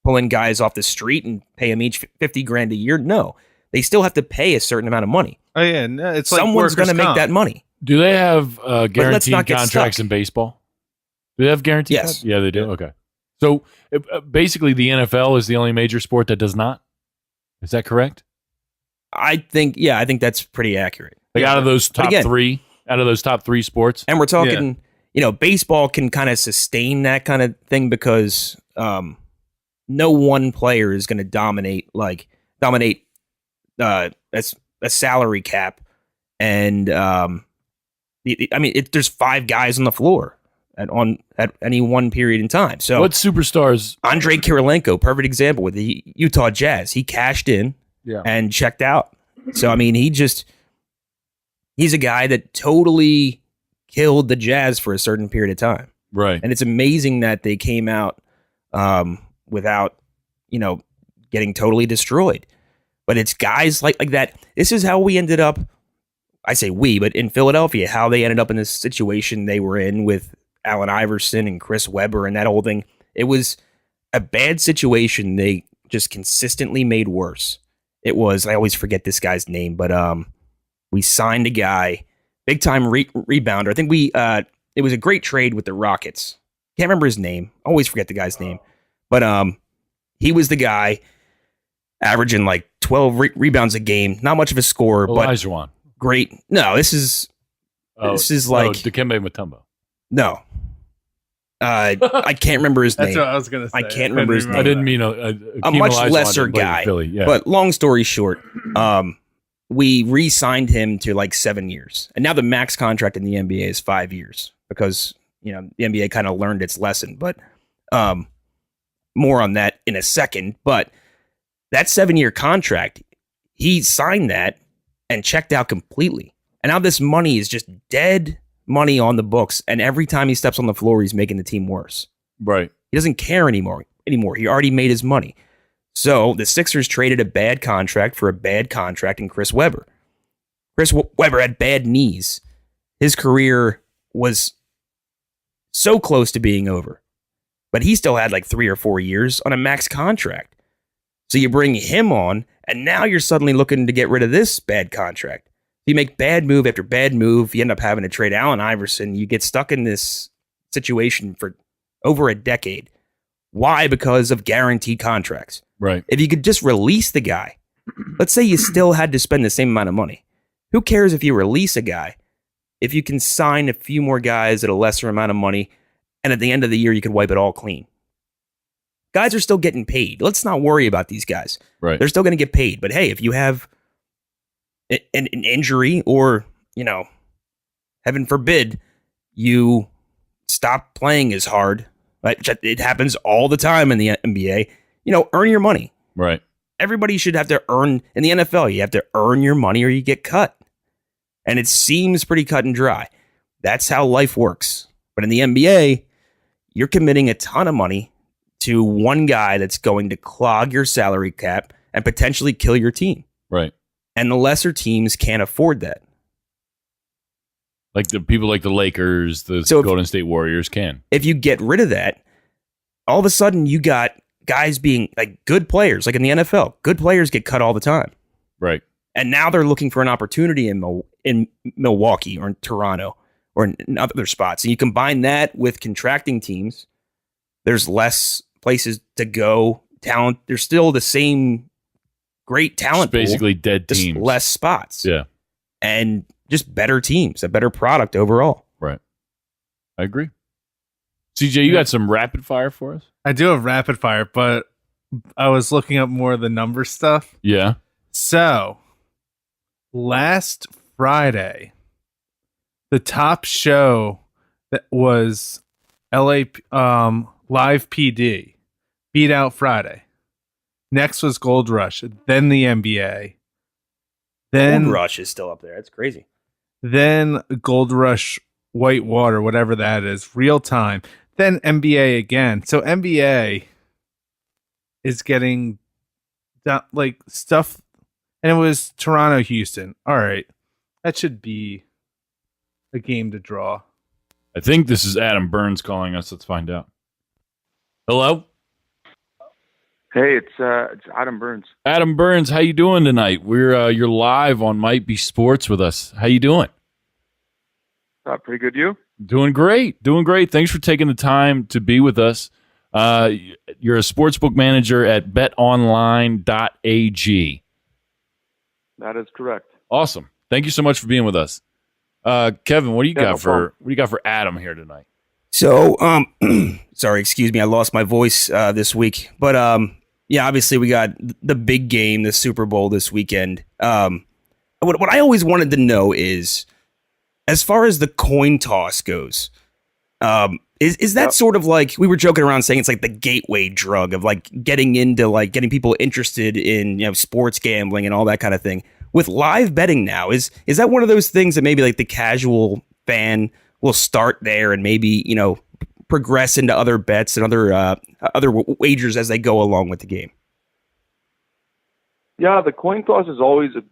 Speaker 1: pull in guys off the street and pay them each $50,000 a year. No, they still have to pay a certain amount of money.
Speaker 4: Oh yeah, no, it's like
Speaker 1: Someone's going to
Speaker 4: workers'
Speaker 1: make
Speaker 4: comp.
Speaker 1: that money.
Speaker 3: Do they have guaranteed
Speaker 1: not get
Speaker 3: contracts
Speaker 1: stuck.
Speaker 3: in baseball? Do they have guaranteed?
Speaker 1: Yes.
Speaker 3: Yeah, they do. Okay. So basically, the NFL is the only major sport that does not. Is that correct?
Speaker 1: I think that's pretty accurate.
Speaker 3: Like out of those
Speaker 1: But
Speaker 3: top
Speaker 1: again-
Speaker 3: 3, out of those top 3 sports.
Speaker 1: And we're talking, baseball can kind of sustain that kind of thing because no one player is going to dominate a salary cap. And there's 5 guys on the floor at any one period in time. So
Speaker 3: What superstars?
Speaker 1: Andrei Kirilenko, perfect example with the Utah Jazz. He cashed in and checked out. So, I mean, he's a guy that totally killed the Jazz for a certain period of time.
Speaker 3: Right.
Speaker 1: And it's amazing that they came out without, getting totally destroyed. But it's guys like that. This is how we ended up, I say we, but in Philadelphia, how they ended up in this situation they were in with Allen Iverson and Chris Webber and that whole thing. It was a bad situation they just consistently made worse. It was, I always forget this guy's name, but we signed a guy, big time rebounder. I think it was a great trade with the Rockets. Can't remember his name. Always forget the guy's name. But he was the guy averaging like 12 rebounds a game. Not much of a scorer, but
Speaker 3: Olajuwon.
Speaker 1: great. No, this is like
Speaker 3: Dikembe Mutombo.
Speaker 1: no. I can't remember his
Speaker 4: That's
Speaker 1: name.
Speaker 4: what I was gonna say.
Speaker 1: I can't remember his
Speaker 3: I didn't mean a
Speaker 1: much lesser guy.
Speaker 3: Philly. Yeah.
Speaker 1: But long story short, we re-signed him to like 7 years, and now the max contract in the NBA is 5 years because the NBA kind of learned its lesson. But more on that in a second. But that 7-year contract, he signed that and checked out completely, and now this money is just dead money on the books, and every time he steps on the floor, he's making the team worse.
Speaker 3: right.
Speaker 1: He doesn't care anymore. He already made his money. So the Sixers traded a bad contract for a bad contract in Chris Webber. Chris Webber had bad knees. His career was so close to being over, but he still had like 3 or 4 years on a max contract. So you bring him on, and now you're suddenly looking to get rid of this bad contract. You make bad move after bad move. You end up having to trade Allen Iverson. You get stuck in this situation for over a decade. Why? Because of guaranteed contracts.
Speaker 3: Right.
Speaker 1: If you could just release the guy, let's say you still had to spend the same amount of money. Who cares if you release a guy if you can sign a few more guys at a lesser amount of money, and at the end of the year, you could wipe it all clean? Guys are still getting paid. Let's not worry about these guys.
Speaker 3: Right.
Speaker 1: They're still going to get paid. But hey, if you have an injury or, heaven forbid, you stop playing as hard. Right? It happens all the time in the NBA. Earn your money.
Speaker 3: Right.
Speaker 1: Everybody should have to earn in the NFL. You have to earn your money or you get cut. And it seems pretty cut and dry. That's how life works. But in the NBA, you're committing a ton of money to one guy that's going to clog your salary cap and potentially kill your team.
Speaker 3: Right.
Speaker 1: And the lesser teams can't afford that.
Speaker 3: Like the people like the Lakers, the Golden State Warriors can.
Speaker 1: If you get rid of that, all of a sudden you got guys being like good players, like in the NFL. Good players get cut all the time.
Speaker 3: Right.
Speaker 1: And now they're looking for an opportunity in Milwaukee or in Toronto or in other spots. And you combine that with contracting teams, there's less places to go. Talent, there's still the same great talent.
Speaker 3: It's basically
Speaker 1: pool,
Speaker 3: dead
Speaker 1: just
Speaker 3: teams.
Speaker 1: less spots.
Speaker 3: Yeah.
Speaker 1: And just better teams, a better product overall.
Speaker 3: Right. I agree. CJ, you got some rapid fire for us?
Speaker 4: I do have rapid fire, but I was looking up more of the number stuff.
Speaker 3: Yeah.
Speaker 4: So, last Friday, the top show that was LA Live PD beat out Friday. Next was Gold Rush, then the NBA. Then
Speaker 1: Gold Rush is still up there. That's crazy.
Speaker 4: Then Gold Rush Whitewater, whatever that is, real time. Then NBA again. So NBA is getting like stuff, and it was Toronto, Houston. All right, that should be a game to draw.
Speaker 3: I think this is Adam Burns calling us. Let's find out. Hello?
Speaker 5: Hey, it's Adam Burns.
Speaker 3: Adam Burns, how you doing tonight? You're live on Might Be Sports with us. How you doing?
Speaker 5: Pretty good, you?
Speaker 3: Doing great. Thanks for taking the time to be with us. You're a sportsbook manager at betonline.ag.
Speaker 5: That is correct.
Speaker 3: Awesome. Thank you so much for being with us. Kevin, what do you got
Speaker 5: no problem.
Speaker 3: what do you got for Adam here tonight?
Speaker 1: So, sorry, excuse me, I lost my voice this week. But yeah, obviously we got the big game, the Super Bowl this weekend. What I always wanted to know is, as far as the coin toss goes, is that sort of like, we were joking around saying it's like the gateway drug of like getting into like getting people interested in sports gambling and all that kind of thing. With live betting now, is that one of those things that maybe like the casual fan will start there and maybe progress into other bets and other wagers as they go along with the game?
Speaker 5: Yeah, the coin toss is always a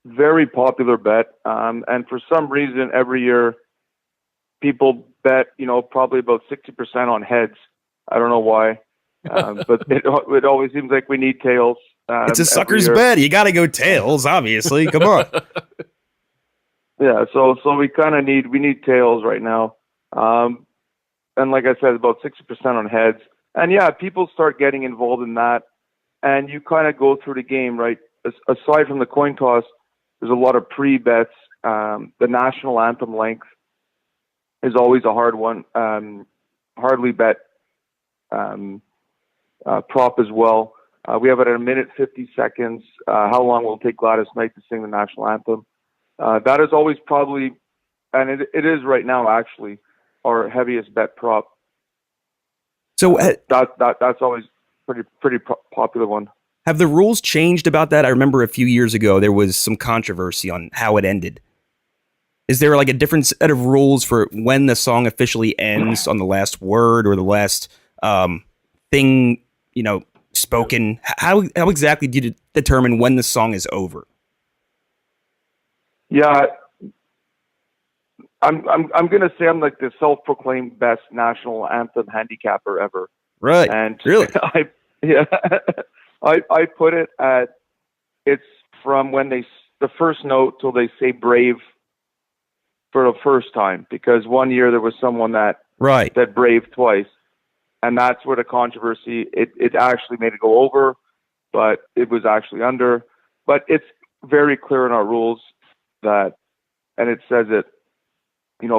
Speaker 5: very popular bet, and for some reason every year people bet probably about 60% on heads. I don't know why, but it always seems like we need tails.
Speaker 1: It's a sucker's bet. You got to go tails, obviously. Come on.
Speaker 5: Yeah, so we kind of need tails right now, and like I said, about 60% on heads. And yeah, people start getting involved in that, and you kind of go through the game, right? Aside from the coin toss, there's a lot of pre-bets. The national anthem length is always a hard one. Hardly bet prop as well. We have it at 1:50. How long will it take Gladys Knight to sing the national anthem? That is always probably, and it is right now actually, our heaviest bet prop.
Speaker 1: So
Speaker 5: that's always pretty popular one.
Speaker 1: Have the rules changed about that? I remember a few years ago there was some controversy on how it ended. Is there like a different set of rules for when the song officially ends on the last word or the last thing spoken? How exactly do you determine when the song is over?
Speaker 5: Yeah, I'm gonna say I'm like the self-proclaimed best national anthem handicapper ever.
Speaker 1: Right.
Speaker 5: And
Speaker 1: really,
Speaker 5: I put it at, it's from when the first note till they say brave for the first time, because one year there was someone that said brave twice, and that's where the controversy, it actually made it go over, but it was actually under. But it's very clear in our rules that, and it says it,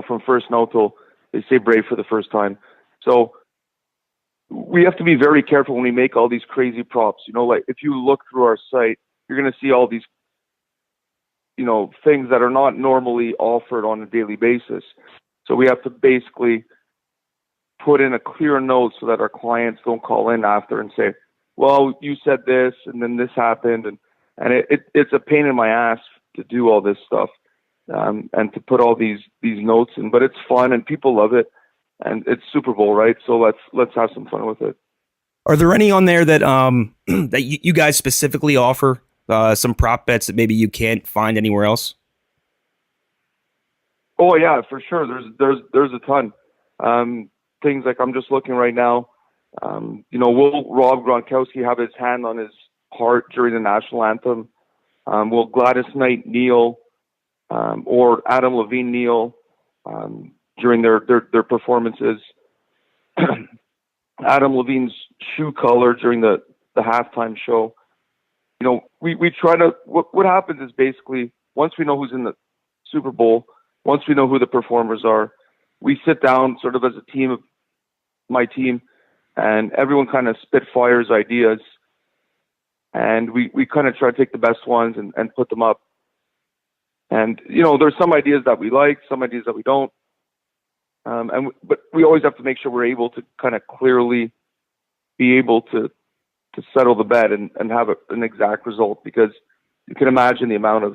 Speaker 5: from first note till they say brave for the first time. So we have to be very careful when we make all these crazy props. Like if you look through our site, you're going to see all these things that are not normally offered on a daily basis. So we have to basically put in a clear note so that our clients don't call in after and say, well, you said this and then this happened. And it's a pain in my ass to do all this stuff and to put all these notes in, but it's fun and people love it. And it's Super Bowl, right? So let's have some fun with it.
Speaker 1: Are there any on there that that you guys specifically offer some prop bets that maybe you can't find anywhere else?
Speaker 5: Oh yeah, for sure. There's a ton. Things like I'm just looking right now. Will Rob Gronkowski have his hand on his heart during the national anthem? Will Gladys Knight kneel or Adam Levine kneel during their performances? Adam Levine's shoe color during the halftime show. We try to. What happens is basically once we know who's in the Super Bowl, once we know who the performers are, we sit down sort of as a team of my team, and everyone kind of spitfires ideas, and we kind of try to take the best ones and put them up. And there's some ideas that we like, some ideas that we don't, but we always have to make sure we're able to kind of clearly be able to settle the bet and have an exact result, because you can imagine the amount of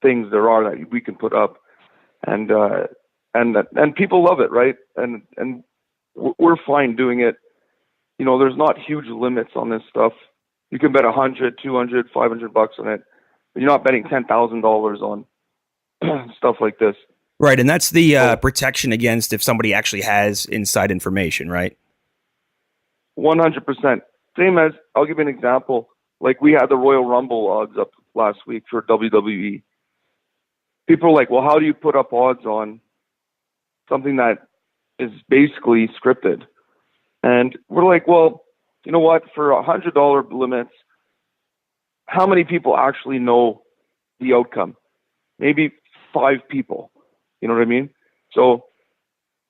Speaker 5: things there are that we can put up, and people love it, right? And we're fine doing it. There's not huge limits on this stuff. You can bet 100, 200, $500 on it, but you're not betting $10,000 on stuff like this.
Speaker 1: Right, and that's the protection against if somebody actually has inside information, right?
Speaker 5: 100%. Same as, I'll give you an example. Like we had the Royal Rumble odds up last week for WWE. People are like, well, how do you put up odds on something that is basically scripted? And we're like, well, you know what? For $100 limits, how many people actually know the outcome? Maybe 5 people. You know what I mean? So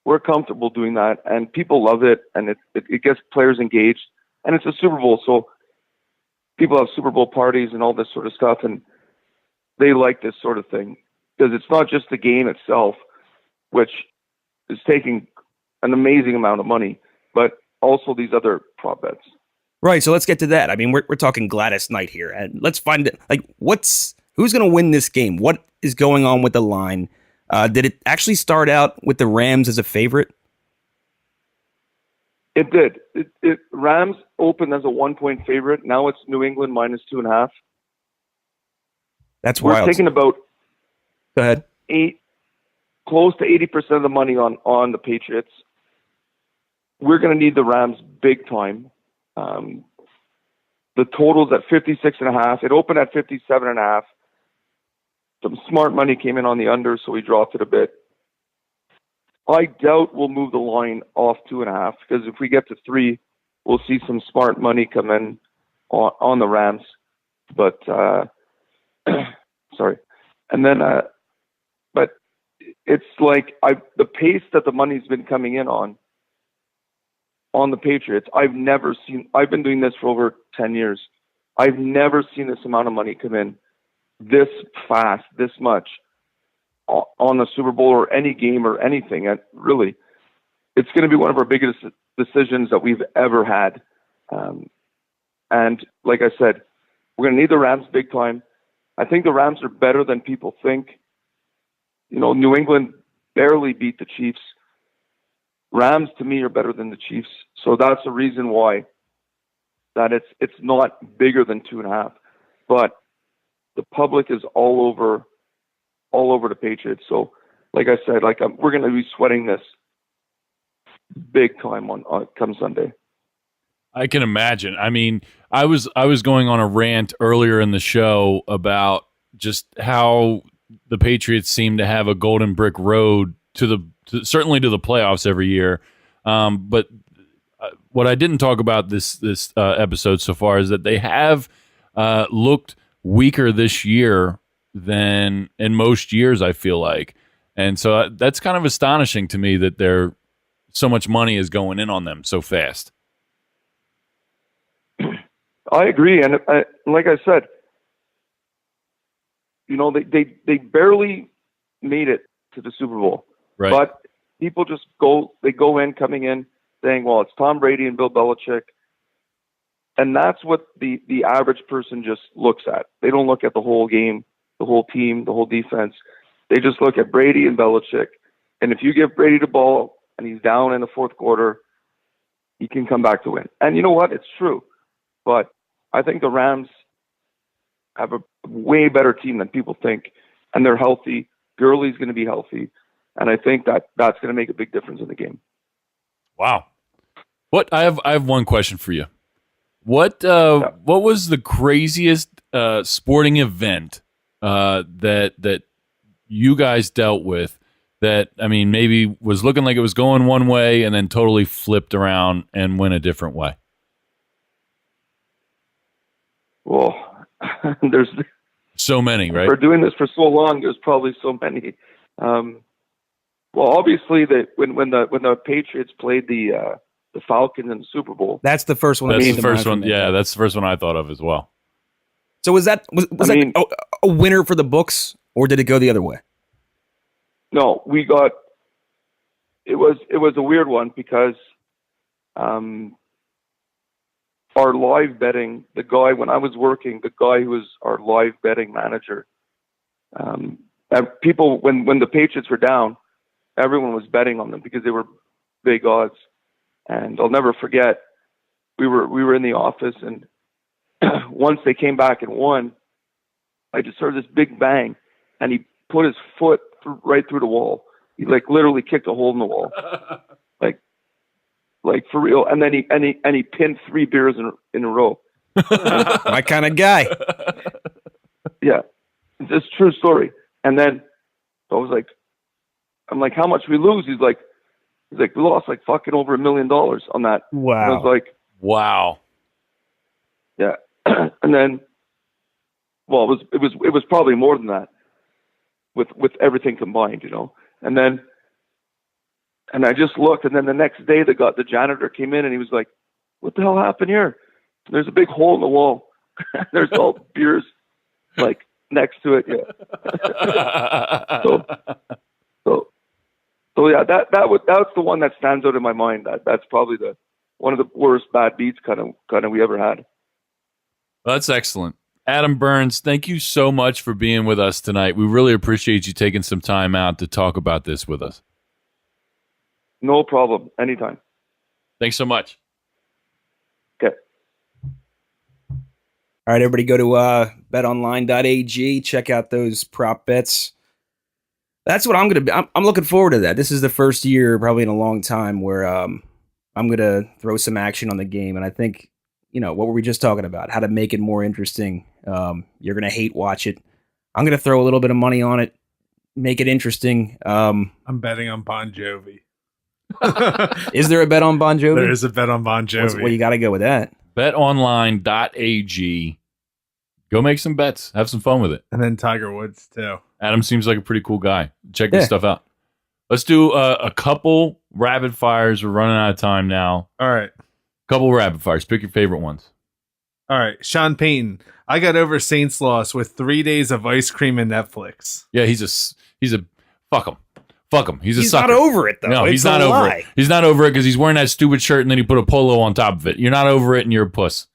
Speaker 5: we're comfortable doing that, and people love it, and it gets players engaged. And it's a Super Bowl, so people have Super Bowl parties and all this sort of stuff, and they like this sort of thing because it's not just the game itself, which is taking an amazing amount of money, but also these other prop bets.
Speaker 1: Right, so let's get to that. I mean, we're talking Gladys Knight here, and let's find it. Like, who's going to win this game? What is going on with the line? Did it actually start out with the Rams as a favorite?
Speaker 5: It did. Rams opened as a 1-point favorite. Now it's New England minus 2.5.
Speaker 1: That's wild.
Speaker 5: We're taking about
Speaker 1: Go ahead.
Speaker 5: Close to 80% of the money on the Patriots. We're going to need the Rams big time. The total's at 56.5. It opened at 57.5. Some smart money came in on the under, so we dropped it a bit. I doubt we'll move the line off 2.5, because if we get to 3, we'll see some smart money come in on the Rams. But sorry, and then but it's like the pace that the money's been coming in on the Patriots. I've never seen. I've been doing this for over 10 years. I've never seen this amount of money come in this fast, this much on the Super Bowl or any game or anything. And really, it's going to be one of our biggest decisions that we've ever had. And like I said, we're going to need the Rams big time. I think the Rams are better than people think. New England barely beat the Chiefs. Rams, to me, are better than the Chiefs. So that's the reason why that it's not bigger than 2.5. But the public is all over the Patriots. So, like I said, we're going to be sweating this big time on come Sunday.
Speaker 3: I can imagine. I mean, I was going on a rant earlier in the show about just how the Patriots seem to have a golden brick road certainly to the playoffs every year. But what I didn't talk about this episode so far is that they have looked weaker this year than in most years, I feel like. And so that's kind of astonishing to me that so much money is going in on them so fast.
Speaker 5: I agree. And like I said, they barely made it to the Super Bowl.
Speaker 3: Right.
Speaker 5: But people just coming in saying, well, it's Tom Brady and Bill Belichick. And that's what the average person just looks at. They don't look at the whole game, the whole team, the whole defense. They just look at Brady and Belichick. And if you give Brady the ball and he's down in the fourth quarter, he can come back to win. And you know what? It's true. But I think the Rams have a way better team than people think. And they're healthy. Gurley's going to be healthy. And I think that's going to make a big difference in the game.
Speaker 3: Wow. I have one question for you. What was the craziest sporting event that you guys dealt with that, I mean, maybe was looking like it was going one way and then totally flipped around and went a different way?
Speaker 5: Well, there's
Speaker 3: so many, right?
Speaker 5: For doing this for so long, there's probably so many. Well, obviously, when the Patriots played the Falcons in the Super Bowl,
Speaker 1: that's the first one.
Speaker 3: That's the first one. Yeah, that's the first one I thought of as well.
Speaker 1: So was that a winner for the books, or did it go the other way?
Speaker 5: No, we got. It was a weird one because our live betting, the guy when I was working, the guy who was our live betting manager, and people when the Patriots were down, everyone was betting on them because they were big odds. And I'll never forget, we were in the office, and once they came back and won, I just heard this big bang, and he put his foot right through the wall. He literally kicked a hole in the wall, like for real. And then he pinned 3 beers in a row.
Speaker 1: My kind of guy.
Speaker 5: Yeah, it's a true story. And then I'm like, how much we lose? He's like, we lost fucking over $1 million on that.
Speaker 4: Wow.
Speaker 5: And I was like,
Speaker 3: wow.
Speaker 5: Yeah. And then, well, it was probably more than that with everything combined, And then, and I just looked, and then the next day the janitor came in and he was like, what the hell happened here? There's a big hole in the wall. There's all beers next to it. Yeah. So yeah, that's the one that stands out in my mind. That's probably one of the worst bad beats kind of we ever had.
Speaker 3: Well, that's excellent. Adam Burns, thank you so much for being with us tonight. We really appreciate you taking some time out to talk about this with us.
Speaker 5: No problem. Anytime.
Speaker 3: Thanks so much.
Speaker 5: Okay.
Speaker 1: All right, everybody go to betonline.ag. Check out those prop bets. That's what I'm going to be. I'm looking forward to that. This is the first year probably in a long time where I'm going to throw some action on the game. And I think, what were we just talking about? How to make it more interesting. You're going to hate watch it. I'm going to throw a little bit of money on it, make it interesting.
Speaker 4: I'm betting on Bon Jovi.
Speaker 1: Is there a bet on Bon Jovi?
Speaker 4: There is a bet on Bon Jovi.
Speaker 1: Well, you got to go with that.
Speaker 3: betonline.ag. Go make some bets. Have some fun with it.
Speaker 4: And then Tiger Woods, too.
Speaker 3: Adam seems like a pretty cool guy. Check this stuff out. Let's do a couple rapid fires. We're running out of time now.
Speaker 4: All right.
Speaker 3: Couple rapid fires. Pick your favorite ones.
Speaker 4: All right. Sean Payton. I got over Saints loss with 3 days of ice cream and Netflix.
Speaker 3: Yeah, he's a fuck him. Fuck him. He's a sucker.
Speaker 1: He's not over it, though.
Speaker 3: No, he's not over it. He's not over it because he's wearing that stupid shirt and then he put a polo on top of it. You're not over it and you're a puss.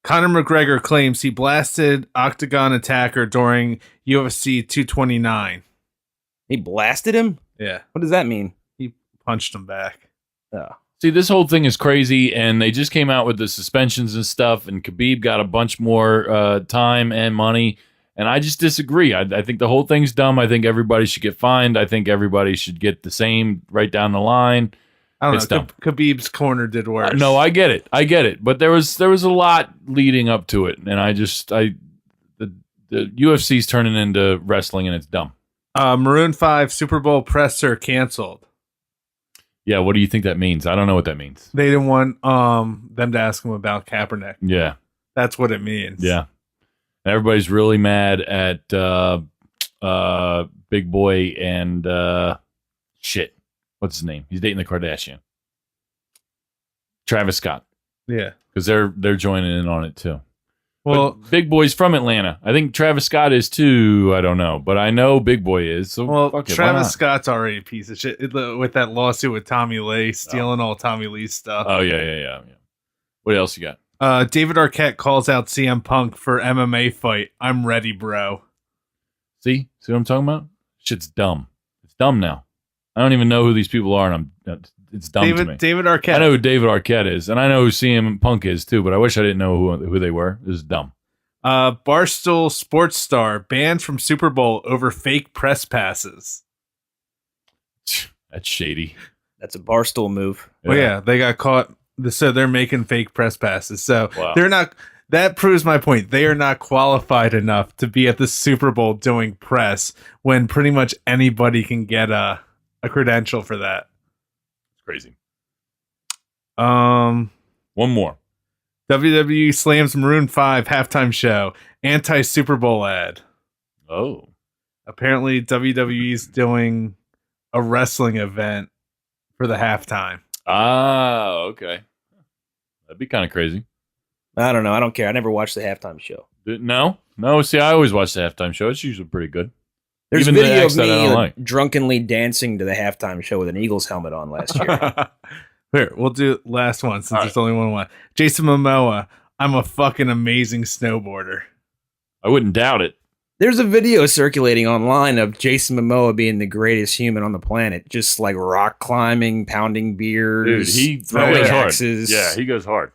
Speaker 4: Conor McGregor claims he blasted Octagon attacker during UFC 229.
Speaker 1: He blasted him?
Speaker 4: Yeah.
Speaker 1: What does that mean?
Speaker 4: He punched him back.
Speaker 1: Oh.
Speaker 3: See, this whole thing is crazy, and they just came out with the suspensions and stuff, and Khabib got a bunch more time and money, and I just disagree. I think the whole thing's dumb. I think everybody should get fined. I think everybody should get the same right down the line.
Speaker 4: I don't know. Khabib's corner did worse.
Speaker 3: No, I get it. But there was a lot leading up to it, and the UFC's turning into wrestling, and it's dumb.
Speaker 4: Maroon 5 Super Bowl presser canceled.
Speaker 3: Yeah, what do you think that means? I don't know what that means.
Speaker 4: They didn't want them to ask him about Kaepernick.
Speaker 3: Yeah,
Speaker 4: that's what it means.
Speaker 3: Yeah, everybody's really mad at Big Boy and shit. What's his name? He's dating the Kardashian. Travis Scott.
Speaker 4: Yeah.
Speaker 3: Because they're joining in on it too.
Speaker 4: Well,
Speaker 3: But Big Boy's from Atlanta. I think Travis Scott is too. I don't know, but I know Big Boy is. So
Speaker 4: well,
Speaker 3: fuck it, why
Speaker 4: Travis
Speaker 3: not?
Speaker 4: Scott's already a piece of shit with that lawsuit with Tommy Lee stealing all Tommy Lee's stuff.
Speaker 3: Oh yeah. What else you got?
Speaker 4: David Arquette calls out CM Punk for MMA fight. I'm ready, bro.
Speaker 3: See what I'm talking about? Shit's dumb. It's dumb now. I don't even know who these people are, and it's dumb to me.
Speaker 4: David Arquette.
Speaker 3: I know who David Arquette is, and I know who CM Punk is too, but I wish I didn't know who they were. This is dumb.
Speaker 4: Barstool Sports Star banned from Super Bowl over fake press passes.
Speaker 3: That's shady.
Speaker 6: That's a Barstool move.
Speaker 4: Well, yeah, they got caught. So they're making fake press passes. So
Speaker 3: Wow.
Speaker 4: they're not. That proves my point. They are not qualified enough to be at the Super Bowl doing press when pretty much anybody can get a credential for that.
Speaker 3: It's crazy.
Speaker 4: Um,
Speaker 3: One more.
Speaker 4: WWE slams Maroon 5 halftime show. Anti Super Bowl ad.
Speaker 3: Oh.
Speaker 4: Apparently, WWE's doing a wrestling event for the halftime.
Speaker 3: Ah, okay. That'd be kind of crazy.
Speaker 6: I don't know. I don't care. I never watched the halftime show.
Speaker 3: No. See, I always watch the halftime show. It's usually pretty good.
Speaker 6: There's
Speaker 3: Even
Speaker 6: a
Speaker 3: the
Speaker 6: video
Speaker 3: acts
Speaker 6: of
Speaker 3: that I
Speaker 6: me
Speaker 3: don't like.
Speaker 6: drunkenly dancing to the halftime show with an Eagles helmet on last year.
Speaker 4: Here, we'll do last one since
Speaker 3: All
Speaker 4: it's only one. Jason Momoa, I'm a fucking amazing snowboarder.
Speaker 3: I wouldn't doubt it.
Speaker 6: There's a video circulating online of Jason Momoa being the greatest human on the planet, just like rock climbing, pounding beers,
Speaker 3: Dude, he
Speaker 6: throwing
Speaker 3: goes hard.
Speaker 6: axes.
Speaker 3: Yeah, he goes hard.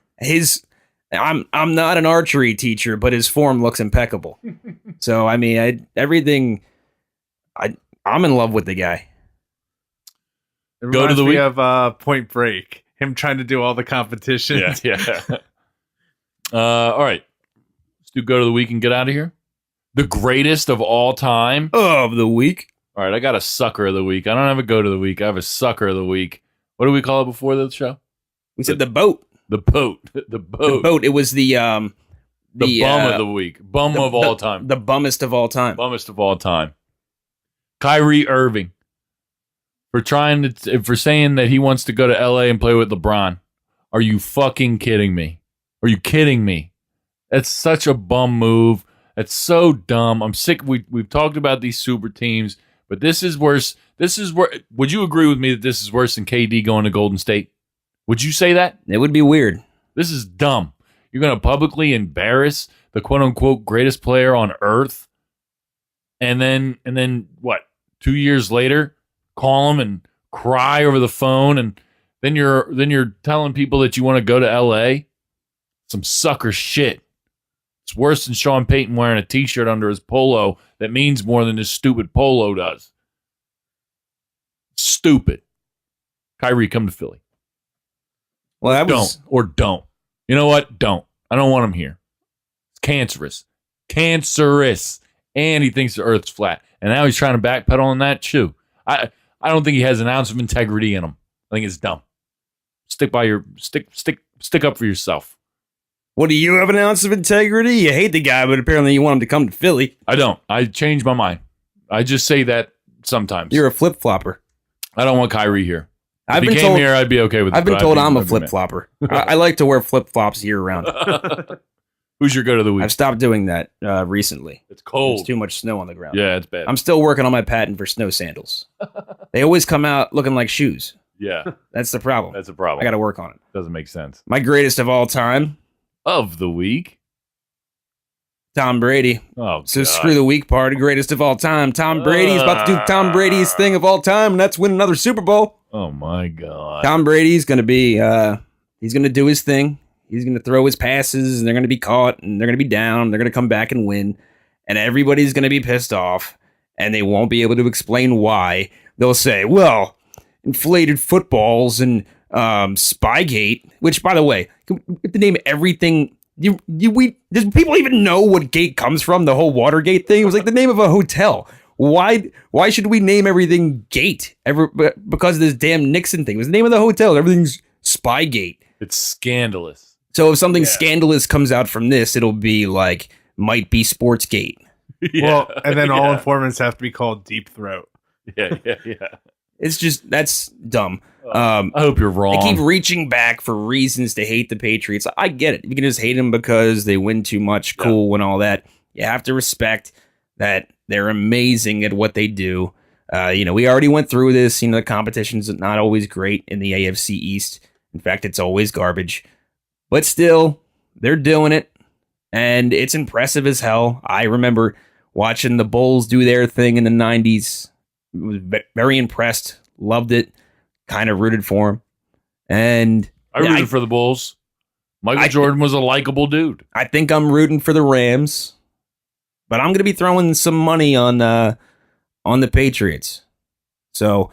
Speaker 6: I'm not an archery teacher, but his form looks impeccable. So I mean, I'm in love with the guy.
Speaker 4: It
Speaker 3: Go to
Speaker 4: reminds
Speaker 3: the
Speaker 4: me
Speaker 3: week.
Speaker 4: of Point Break. Him trying to do all the competitions.
Speaker 3: Yeah. All right. Let's do go to the week and get out of here. The greatest of all time.
Speaker 6: Of the week.
Speaker 3: All right, I got a sucker of the week. I don't have a go to the week. I have a sucker of the week. What do we call it before the show?
Speaker 6: We said the boat.
Speaker 3: The boat. The boat.
Speaker 6: The boat. It was the
Speaker 3: bum of the week. Bum of all time.
Speaker 6: The bummest of all time.
Speaker 3: Bummest of all time. Kyrie Irving for saying that he wants to go to LA and play with LeBron. Are you fucking kidding me? Are you kidding me? That's such a bum move. That's so dumb. I'm sick. We've talked about these super teams, but this is worse. Would you agree with me that this is worse than KD going to Golden State? Would you say that?
Speaker 6: It would be weird.
Speaker 3: This is dumb. You're going to publicly embarrass the quote unquote greatest player on earth. And then what? 2 years later, call him and cry over the phone. And then you're telling people that you want to go to LA. Some sucker shit. It's worse than Sean Payton wearing a t-shirt under his polo that means more than his stupid polo does. Stupid. Kyrie, come to Philly.
Speaker 6: Well, that was
Speaker 3: Don't. You know what? Don't. I don't want him here. It's cancerous. And he thinks the earth's flat. And now he's trying to backpedal on that too. I don't think he has an ounce of integrity in him. I think it's dumb. Stick up for yourself.
Speaker 6: What, do you have an ounce of integrity? You hate the guy, but apparently you want him to come to Philly.
Speaker 3: I don't. I changed my mind. I just say that sometimes.
Speaker 6: You're a flip-flopper.
Speaker 3: I don't want Kyrie here. If
Speaker 6: I've
Speaker 3: he
Speaker 6: been
Speaker 3: came
Speaker 6: told,
Speaker 3: here, I'd be okay with it.
Speaker 6: I've been
Speaker 3: but
Speaker 6: told
Speaker 3: I'd
Speaker 6: I'm a
Speaker 3: I'd be mad.
Speaker 6: flip-flopper. I like to wear flip-flops year-round.
Speaker 3: Who's your go to the week?
Speaker 6: I've stopped doing that recently.
Speaker 3: It's cold.
Speaker 6: There's too much snow on the ground.
Speaker 3: Yeah, it's bad.
Speaker 6: I'm still working on my patent for snow sandals. They always come out looking like shoes.
Speaker 3: Yeah,
Speaker 6: That's the problem.
Speaker 3: that's a problem.
Speaker 6: I got to work on it.
Speaker 3: Doesn't make sense.
Speaker 6: My greatest of all time,
Speaker 3: Of the week?
Speaker 6: Tom Brady.
Speaker 3: Oh,
Speaker 6: So
Speaker 3: God.
Speaker 6: screw the week part. Greatest of all time. Tom Brady's about to do Tom Brady's thing of all time, and that's win another Super Bowl.
Speaker 3: Oh, my God.
Speaker 6: Tom Brady's going to be, he's going to do his thing. He's going to throw his passes, and they're going to be caught, and they're going to be down. They're going to come back and win, and everybody's going to be pissed off, and they won't be able to explain why. They'll say, well, inflated footballs and Spygate, which, by the way, we have to name everything. Does people even know what gate comes from? The whole Watergate thing? It was like the name of a hotel. Why should we name everything Gate? Because of this damn Nixon thing. It was the name of the hotel. Everything's Spygate.
Speaker 3: It's scandalous.
Speaker 6: So if something scandalous comes out from this, it'll be like, might be Sportsgate.
Speaker 3: Yeah,
Speaker 4: Well, and then all
Speaker 3: yeah.
Speaker 4: informants have to be called Deep Throat.
Speaker 3: Yeah.
Speaker 6: It's just, that's dumb.
Speaker 3: I hope you're wrong.
Speaker 6: They keep reaching back for reasons to hate the Patriots. I get it. You can just hate them because they win too much, cool, and all that. You have to respect that they're amazing at what they do. We already went through this. The competition's not always great in the AFC East. In fact, it's always garbage. But still, they're doing it, and it's impressive as hell. I remember watching the Bulls do their thing in the 90s. Was very impressed. Loved it. Kind of rooted for him. And
Speaker 3: I rooted for the Bulls. Michael Jordan was a likable dude.
Speaker 6: I think I'm rooting for the Rams, but I'm going to be throwing some money on the Patriots. So,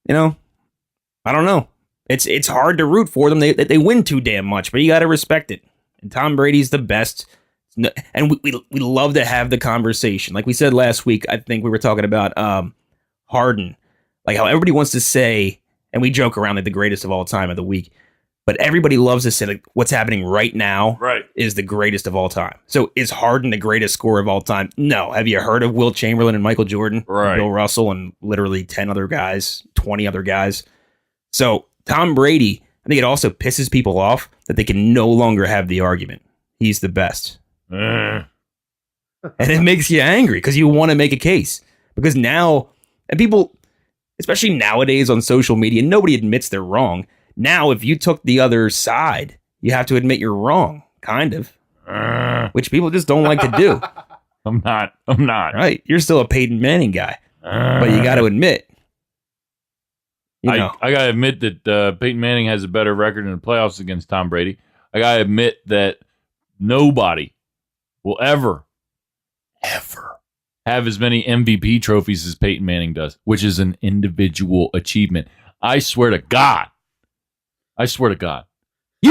Speaker 6: I don't know. It's hard to root for them. They win too damn much, but you got to respect it. And Tom Brady's the best. And we love to have the conversation. Like we said last week, I think we were talking about Harden, like how everybody wants to say, and we joke around like the greatest of all time of the week, but everybody loves to say like what's happening right now is the greatest of all time. So is Harden the greatest scorer of all time? No. Have you heard of Will Chamberlain and Michael Jordan, Bill Russell, and literally 10 other guys, 20 other guys? So Tom Brady, I think it also pisses people off that they can no longer have the argument. He's the best. And it makes you angry because you want to make a case. Because now, and people, especially nowadays on social media, nobody admits they're wrong. Now, if you took the other side, you have to admit you're wrong, kind of, which people just don't like to do.
Speaker 3: I'm not.
Speaker 6: Right. You're still a Peyton Manning guy, but you got to admit.
Speaker 3: I got to admit that Peyton Manning has a better record in the playoffs against Tom Brady. I got to admit that nobody will ever have as many MVP trophies as Peyton Manning does, which is an individual achievement. I swear to God. You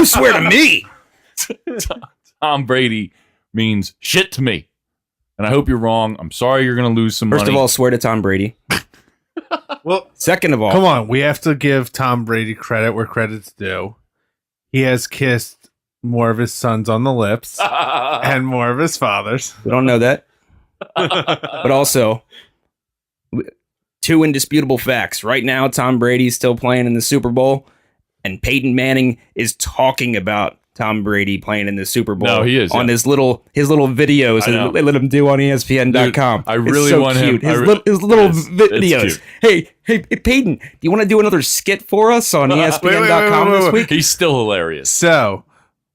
Speaker 6: swear to me.
Speaker 3: Tom Brady means shit to me. And I hope you're wrong. I'm sorry you're going to lose some money.
Speaker 6: First of all, swear to Tom Brady.
Speaker 4: Well,
Speaker 6: second of all,
Speaker 4: come on. We have to give Tom Brady credit where credit's due. He has kissed more of his sons on the lips and more of his fathers.
Speaker 6: We don't know that. But also, two indisputable facts. Right now, Tom Brady's still playing in the Super Bowl, and Peyton Manning is talking about Tom Brady playing in the Super Bowl.
Speaker 3: No, he is
Speaker 6: on his little videos that they let him do on ESPN.com.
Speaker 3: Dude, I really want
Speaker 6: cute.
Speaker 3: him.
Speaker 6: His little videos. Hey, Peyton, do you want to do another skit for us on ESPN.com this week?
Speaker 3: He's still hilarious.
Speaker 4: So,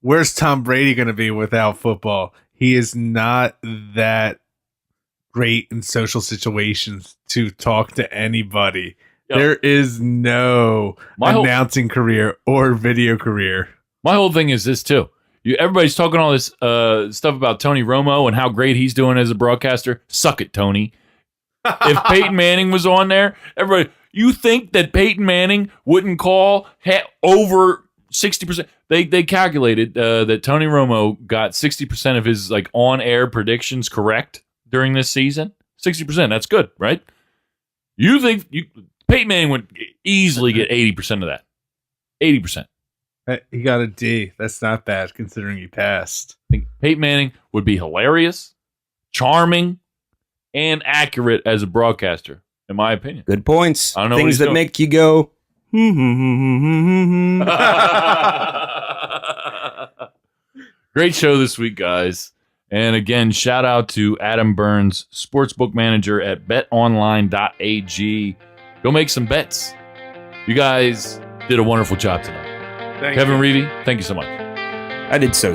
Speaker 4: where's Tom Brady going to be without football? He is not that great in social situations to talk to anybody. Yep. There is no announcing career or video career.
Speaker 3: My whole thing is this too. Everybody's talking all this stuff about Tony Romo and how great he's doing as a broadcaster. Suck it, Tony. If Peyton Manning was on there, everybody, you think that Peyton Manning wouldn't call over 60%? They calculated that Tony Romo got 60% of his like on-air predictions correct during this season. 60%. That's good, right? You think Peyton Manning would easily get 80% of that? 80%.
Speaker 4: He got a D. That's not bad considering he passed.
Speaker 3: I think Peyton Manning would be hilarious, charming, and accurate as a broadcaster, in my opinion.
Speaker 6: Good points.
Speaker 3: I don't know
Speaker 6: things that
Speaker 3: doing.
Speaker 6: Make you go.
Speaker 3: Great show this week, guys. And again, shout out to Adam Burns, sportsbook manager at betonline.ag. Go make some bets. You guys did a wonderful job tonight. Kevin Reevy, thank you so much.
Speaker 6: I did so.